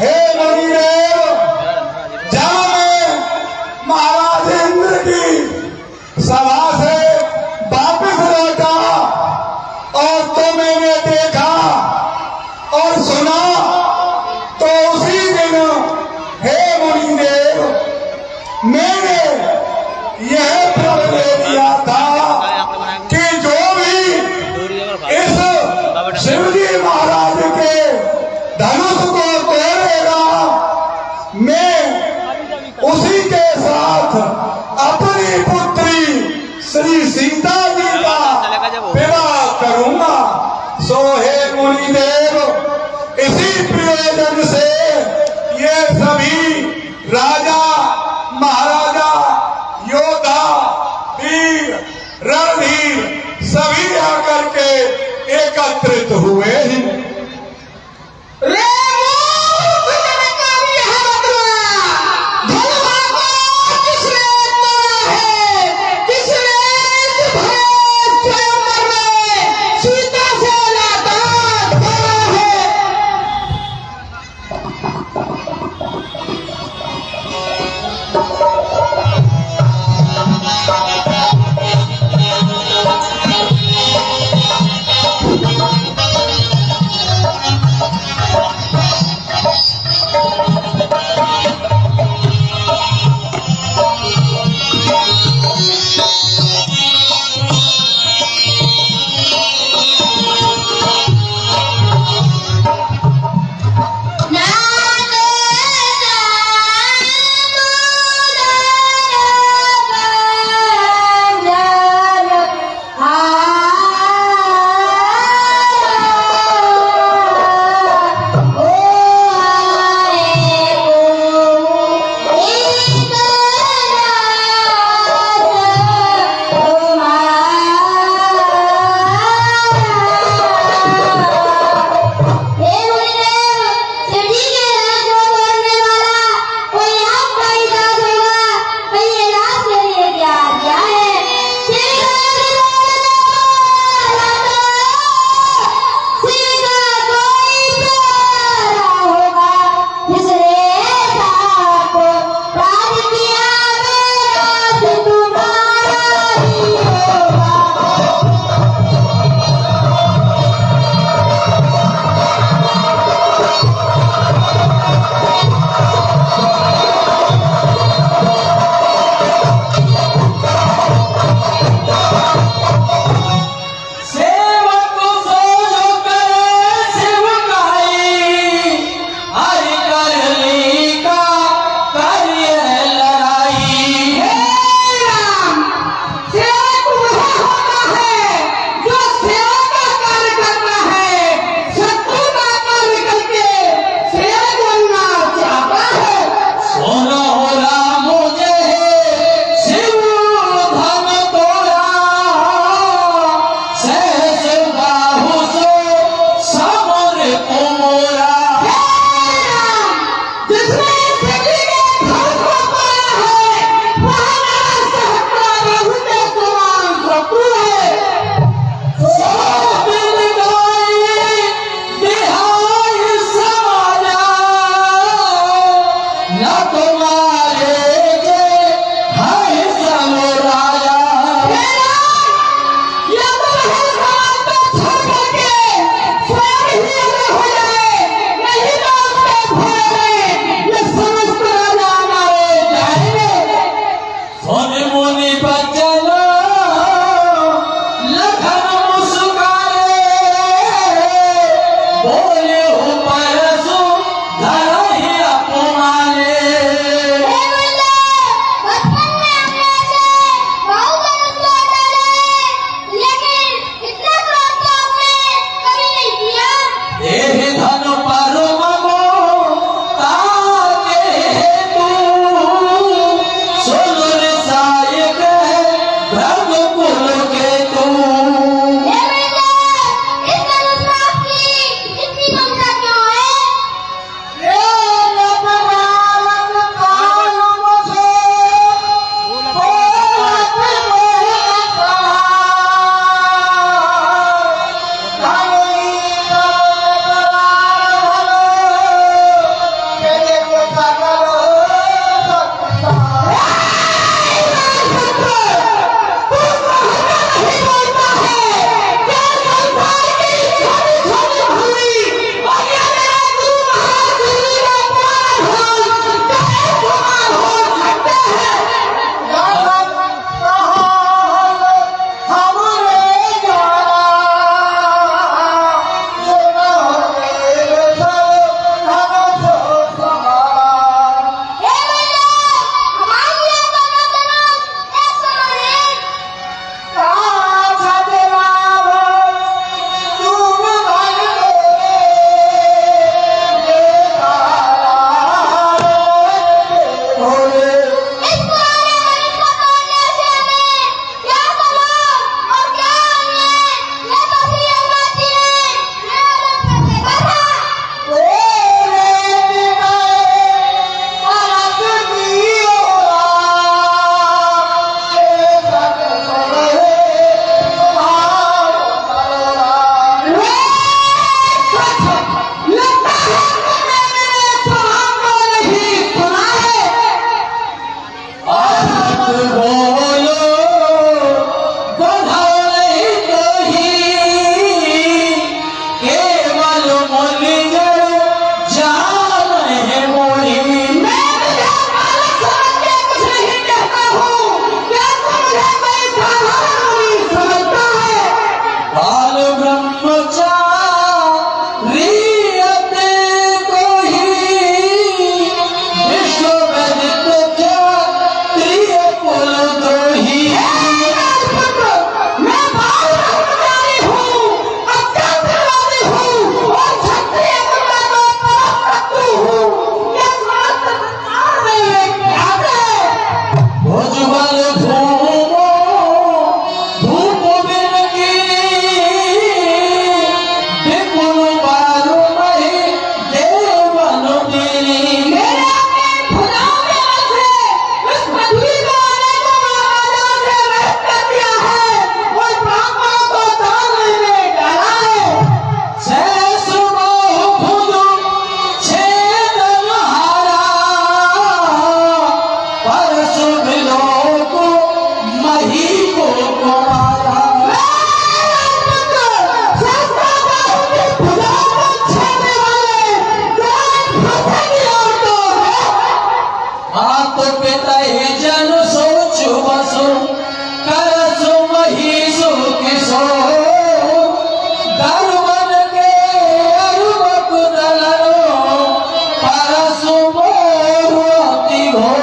हे मुनिदेव, जब मैं महाराज इंद्र की सभा से वापस लौटा और तो मैंने देखा और सुना, तो उसी दिन हे मुनिदेव मैंने यह प्रण ले लिया था कि जो भी इस शिवजी महाराज के धनुष को तोड़ेगा, मैं उसी के साथ अपनी पुत्री श्री सीता जी का विवाह करूंगा। सो हे मुनिदेव, इसी प्रयोजन से ये सभी राजा महाराजा योद्धा वीर रणधीर सभी आकर के एकत्रित हुए ही। बोलो बधाई कही केवल मुनिजन जान है मोही। बाल ब्रह्मचारी अते कोही विश्व वैदिक क्षत्रिय कुल द्रोही। भुजबल भूमो धूप बिनगी विपुल बारु मही देवन दिनी। शेष बाहु भुजु छेदन हारा परसु बिलोक मही को कुमारा। मात पिता ही जन सोचु बसु करसु महीसु किशो दरवन के अरुवक दलनो परसु मोह अति घोर।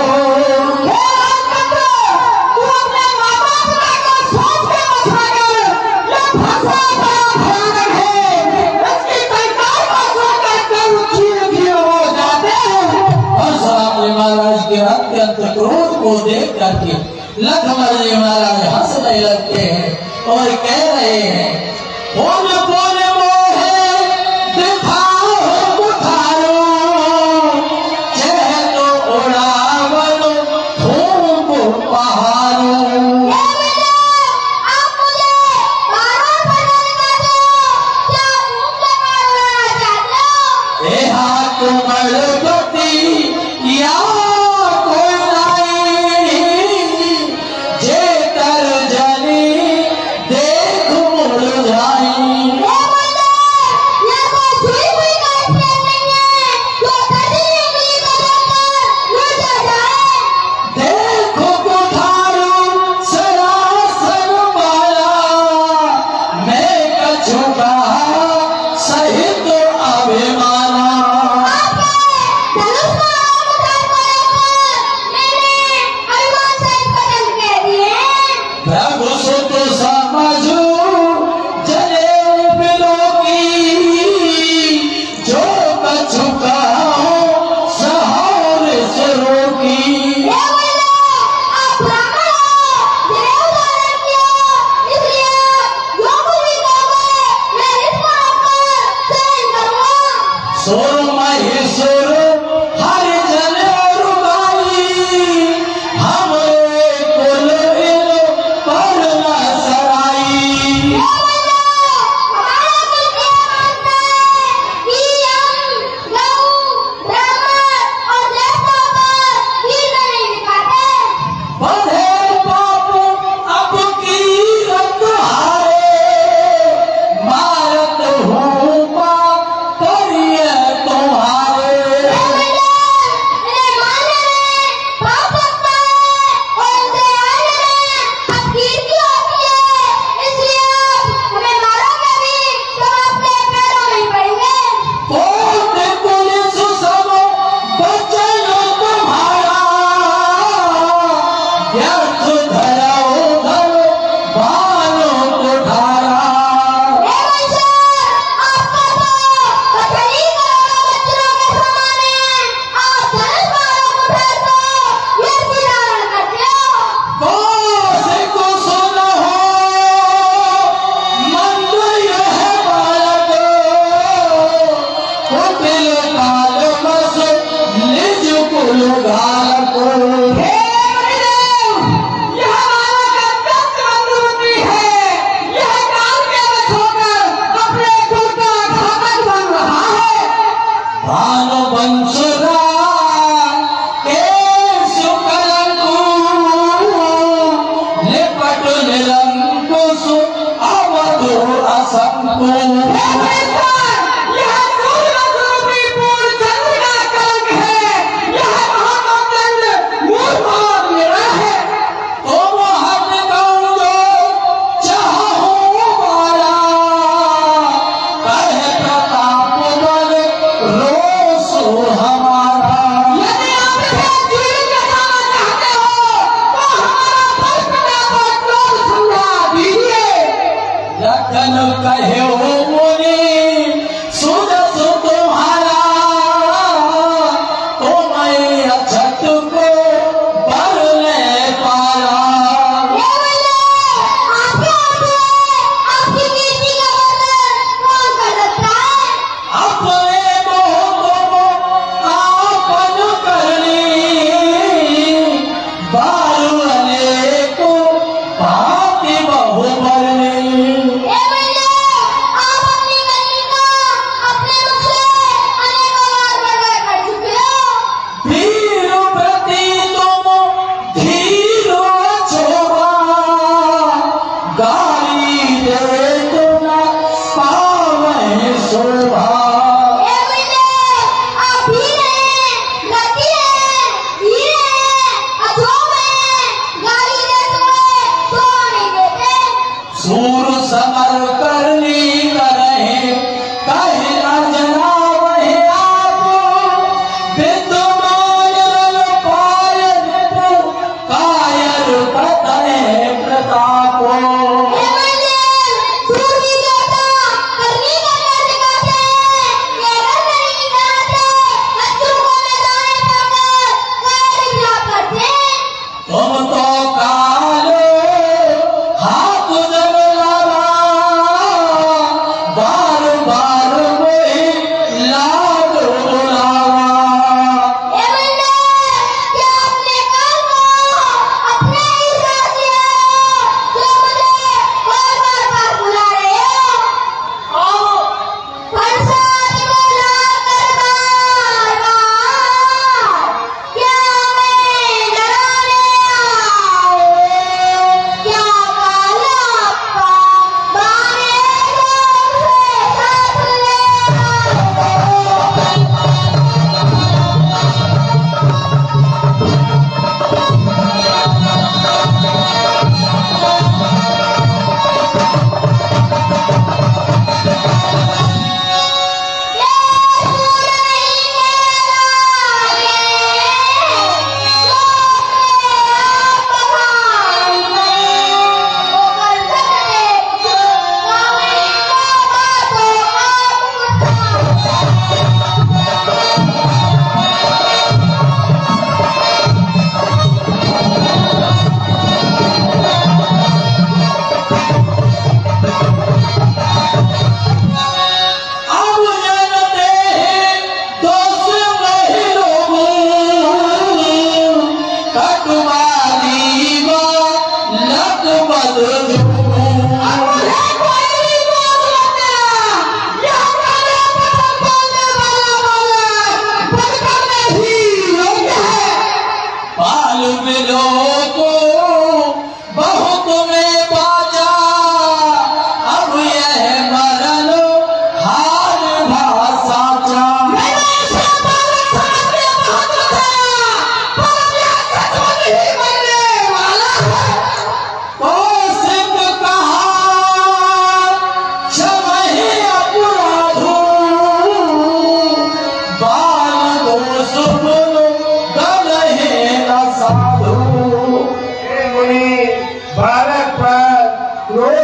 परशुराम जी महाराज के अत्यंत क्रोध को देख करके लक्ष्मण जी महाराज हंसने लगते हैं और कह रहे हैं कौन कौन मोहे दिखाओ बुखारो चाहे तो उड़ावलो खूब पहाड़ो। ए हाथ मलबती या कोई नहीं जे तर जनी देख मुड़ जाई। देखो बुधारू सरासन वाला मैं कछु कहा सहित अभिमाना। प्रभु सुत समझू जने बिलोकी जो कछु कहो सहोर सरोकी। सुर महेश्वर हर जन रुबाई हमरे कुल इन पर न सरा। समर करनी करे कहे न जनाब है आप विद्यमान पायल कायर पतने प्रतापो तुम तो कालो हाथ जब लगा बार बार वही लाड उड़ावा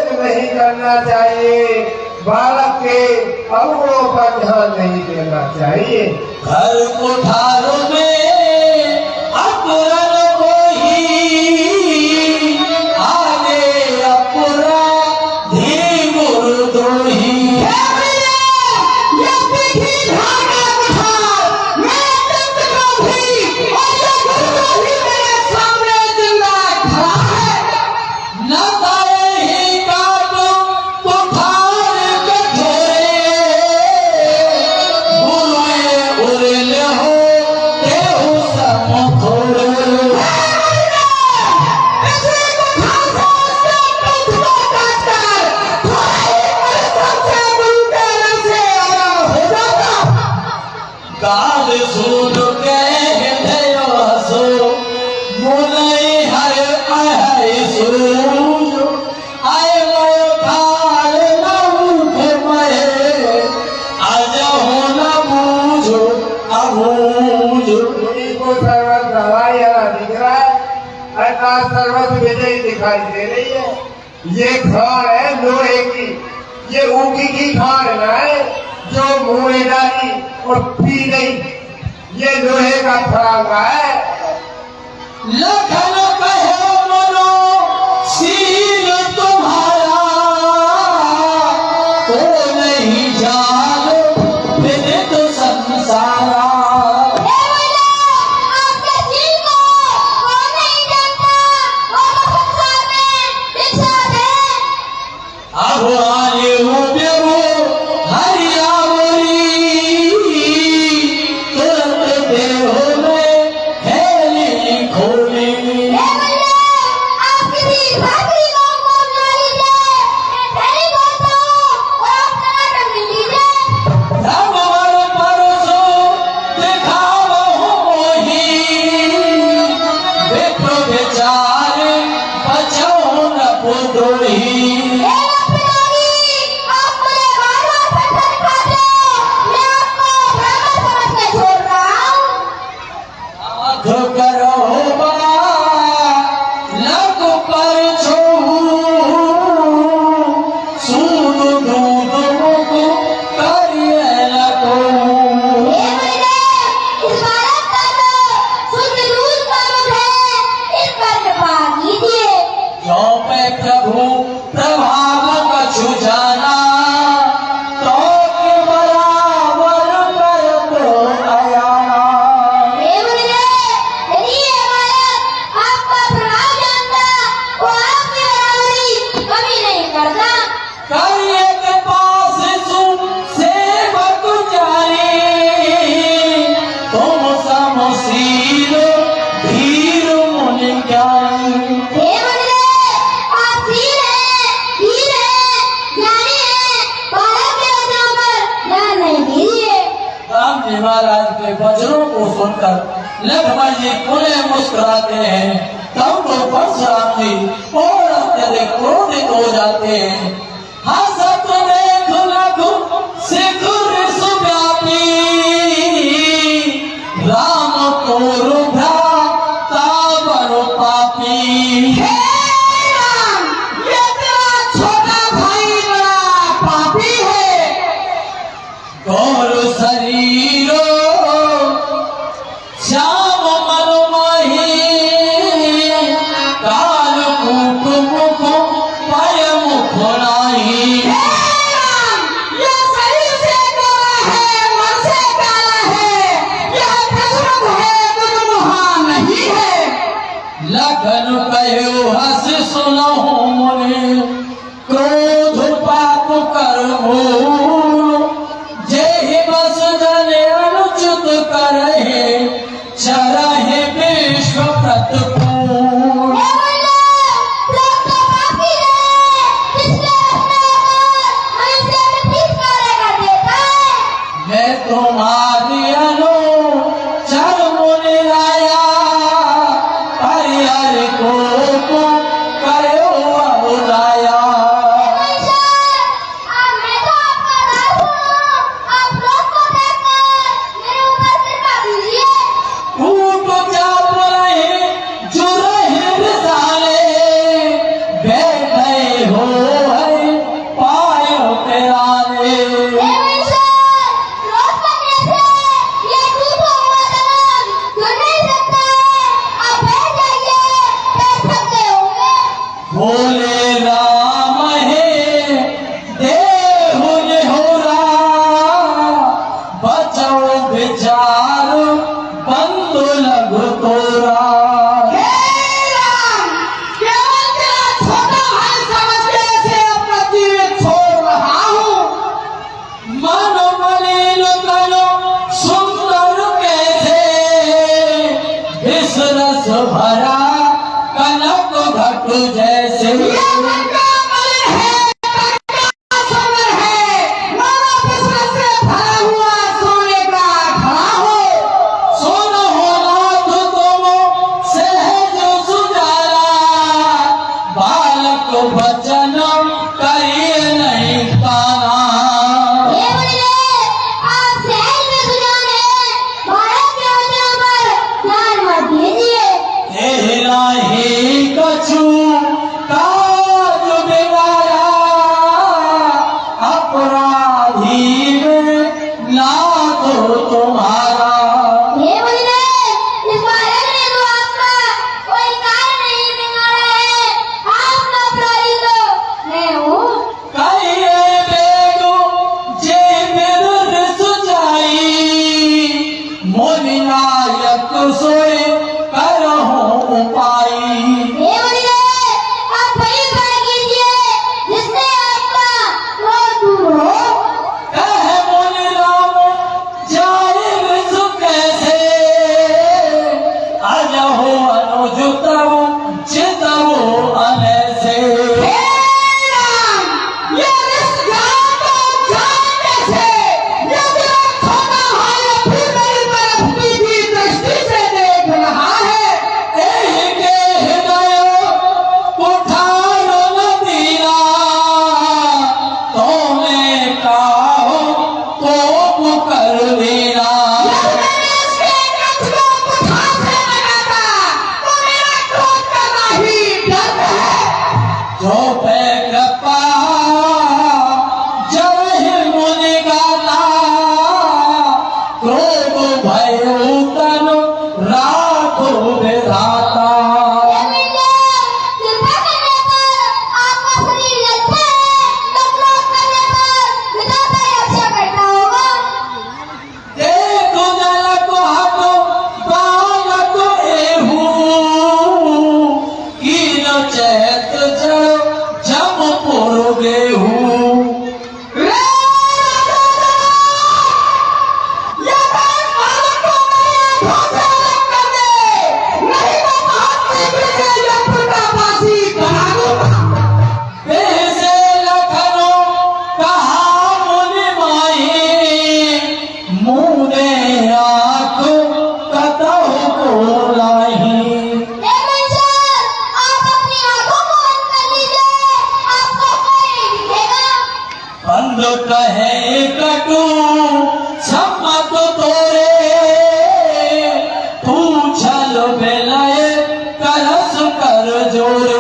नहीं करना चाहिए, बालक के अवगुणों पर ध्यान नहीं देना चाहिए। घर कोठारों में अपुरन कोई आगे अपुरा धी गुरुद्रोही सुन के हृदय हसो मुनई हर आए सूज आए मयो खाल न उठे महे आज हो न बूझो अबूझो। मुनि को सर्वत गवाया दिख रहा है, अर्थात सर्वत विजयी दिखाई दे रही है। ये खान है लोहे की, ये ऊखी की खान है जो मुंह में डाली और पी गई। ये लोहे का फरागा है। लखन कहे मनो सील तुम्हारा तो नहीं जानो विदित संसारा। अब आए हो देवो हरियावरी तुरंत देहो में हेली खोली। भगवान परसो दिखावो मोही विप्र विचार बचो न पुदोही। प्रभु प्रभाव कछु जाना, तो के बराबर कर तो अयाना। हे मुनिदेव, यदि ये बालक आपका प्रभाव जानता, वो आपकी बराबरी कभी नहीं करता। करिए के पास सेवक जानी, तुम समशील धीर मुनि ज्ञानी। हे मुनिदेव, आप धीर हैं, ज्ञानी हैं, बालक के वचनों पर ध्यान नहीं दीजिए। राम जी महाराज के वचनों को सुनकर लक्ष्मण जी पुनः मुस्कुराते हैं। तब तो परशुराम जी और अत्यधिक क्रोधित हो जाते हैं। हंसत देख लघु शिखर सुव्यापी, राम को भ्राता बनो पापी। हे राम, ये तेरा छोटा भाई बड़ा पापी है। गौर शरीरो श्याम मनमोही, काल कूट मुख पय मुख नाही। हे राम, ये शरीर से गोरा है, मन से काला है, यह दशरथ है, मनमोहा नहीं है। लखन कहो हस सुनहु मुनि, क्रोध पाप कर भूल, जेहि बस जन अनुचित करहे, चरहे विश्व प्रतिकूल। हे मुनिदेव, लोग तो पापी हैं, इसलिए अपने ऊपर मनुष्य विपरीत कार्य कर देता है। मैं तुम्हारी अनुचर मुनि लाया, हरि हरि को करो बुलाया। मैं तो आपका दास हूँ, आप लोग को देखकर मेरे ऊपर कृपा कीजिए। कूट चाप रहे जो रहे रिसाले, बैठे हो है पायो तेराने। हे ईश्वर, क्रोध करने से ये टूटा हुआ तन जुड़ नहीं सकता। आप बैठ जाइए, बैठ सकते होंगे। बोले राम हे देहु निहुरा, बचाओ विचार बंधु लघु तोरा। हे राम, केवल तेरा छोटा भाई समझने से अपना जीवन छोड़ रहा हूँ। मन मलिन करो सुंदर कैसे, विष रस भरा कनक घट जैसे। ये गंगा मलिन है, गंगा सुंदर है, मानो विश्व से भरा हुआ सोने का घड़ा हो। सुन हो नाथ तुम सहज सुजाला, बालक वचन करिए नहीं काना। हे मुनिदेव, आप सहज में सुजान हैं, बालक के वचनों पर ध्यान मत दीजिए। तेरा ही कछु काज बिगाड़ा, अपराधी में नाथ तुम्हारा। हे मुनिदेव, इस बालक ने तो आपका कोई कार्य नहीं बिगाड़ा है, आपका अपराधी तो मैं हूँ। कहिए बेगो जे विरुद्ध सुजाई, मुनि नायक सोए करहु उपाई। हे मुनिदेव, आप वही कार्य कीजिए जिससे आपका क्रोध दूर हो। कह मुनि राम जाए विष कैसे, अजहो अनुज तब चितवो अनैसे। हे राम, ये रिश्त जान तो जान कैसे, ये तेरा छोटा भाई फिर मेरी तरफ नीची दृष्टि से देख रहा है। एहि के हृदय कुठार न दीना, तो मैं काहू कोप कर देना। जब मैंने इसके कंठों को हाथ से लगाता, तो मेरा क्रोध करना ही व्यर्थ है। जो पे कृपा जरहि मुनि गाता, क्रोध भयो तनु राखो विधाता। हे मुनिदेव, कृपा करने पर नंद कहे कटू सम्मत तोरे पूछल बेलाए करस कर जोरे।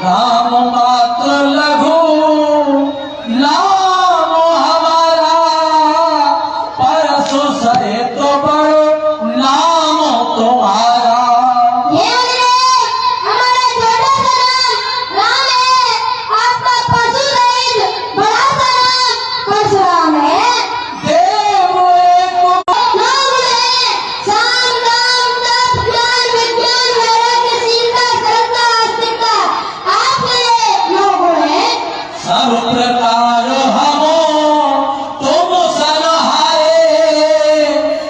राम मात्र लघु नाम हमारा परसों सहे तो बड़ो नाम तुम्हारा। सब प्रकार हमो तुम सनहाए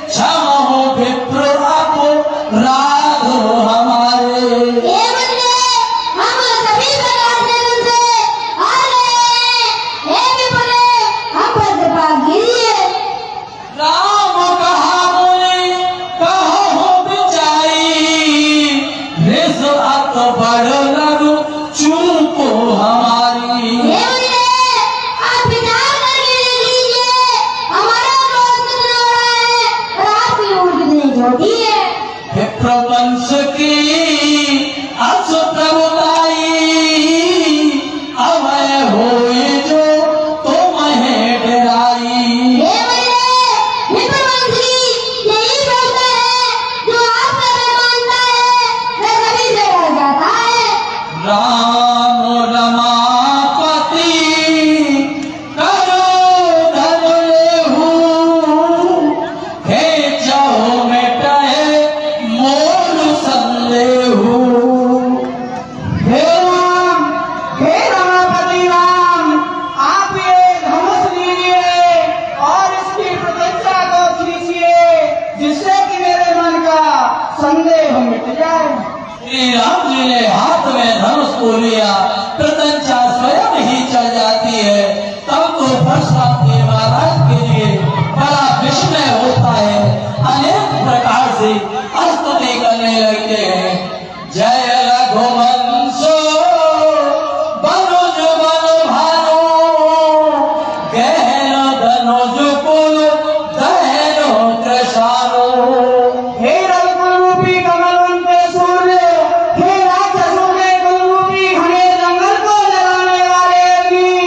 क्षम हो विप्र अपराध हमारे। हम सभी प्रकार से तुमसे हार गए हे विप्र, हम पर कृपा कीजिए। राम कहा मुनि कहो बिचाई रिस अत बड़ लघु चूको हमारी। आप विचार करके लीजिए, हमारा दोष कितना हो रहा है और आपकी ऊँट कितनी छोटी है। विप्र वंश की अस प्रभुताई अभय होए जो तुम्हें डराई। विप्र वंश की यही प्रभुता है, जो आपका डर मानता है वह सभी से डर जाता है। राम रमापति करो धन लेहू हे चाहो मिटाए मोर संदेहू। हे रमापति राम, आप ये धनुष लीजिए और इसकी प्रतिष्ठा को खींचिए, जिससे कि मेरे मन का संदेह मिट जाए। श्री राम जी ने हाथ में धनुष को लिया, प्रत्यंचा स्वयं ही चल जाती है। तब तो परशुराम देव महाराज के लिए बड़ा विस्मय होता है, अनेक प्रकार से स्तुति करने लगते हैं। जय रघुवंशो बनुज बन भानु गहन धनुज कुल दहनो कृशानु। हे रघुरूपी कमलवंते सूर्य, हे राक्षसों के कुलरूपी घने जंगल को जलाने वाले अग्नि,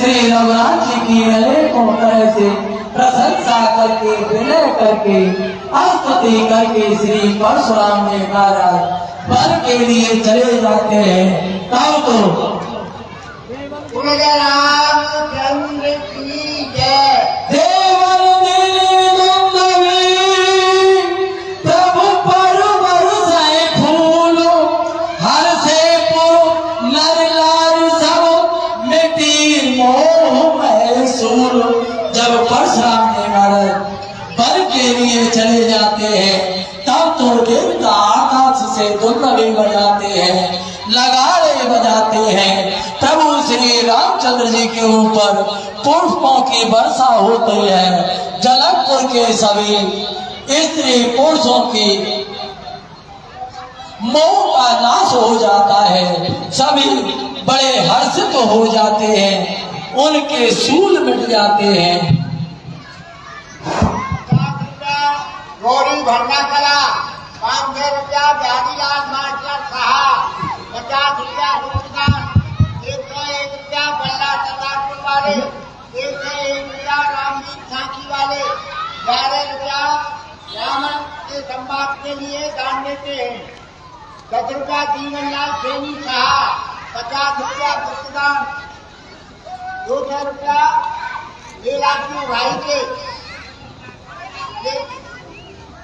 श्री रघुनाथ जी की अनेकों तरह से प्रशंसा करके विनय करके स्तुति करके श्री परशुराम जी महाराज वन के लिए चले जाते हैं। तब तो रामचंद्र की जय। देवर नीलकंठवी प्रभु पर बरसाए फूल, हर से पुर नर नारी सब मिटी मोह मैसूर। जब परशुराम जी महाराज वन के लिए चले जाते हैं तब तो देवता आकाश से दुर्लभी बजाते हैं, नगाड़े बजाते हैं। प्रभु श्री रामचंद्र जी के ऊपर पुष्पों की वर्षा होती है। जनकपुर के सभी स्त्री पुरुषों की मोह का नाश हो जाता है, सभी बड़े हर्षित हो जाते हैं, उनके शूल मिट जाते हैं। गौरी भरना कला 500 रुपया बिहारीलाल मास्टर साहब, 50 रुपया गुप्तदान, 101 रुपया बल्ला चतापुर वाले, 101 रुपया रामदीप झांकी वाले, 11 रुपया रामन के संवाद के लिए दान देते हैं। 10 रुपया जीवनलाल सैनी साहब, 50 रुपया गुप्तदान, 200 रुपया लीलाजी भाई के।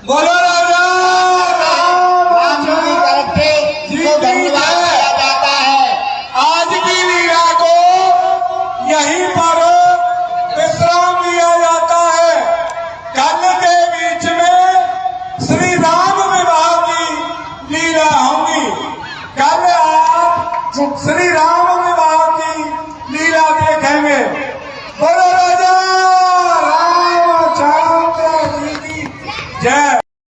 बोलो राजा राम जी की तरफ से इनको धन्यवाद दिया जाता है। आज की लीला को यहीं पर विश्राम दिया जाता है। कल के बीच में श्री राम विवाह की लीला होगी। कल आप श्री राम विवाह की लीला देखेंगे। बोलो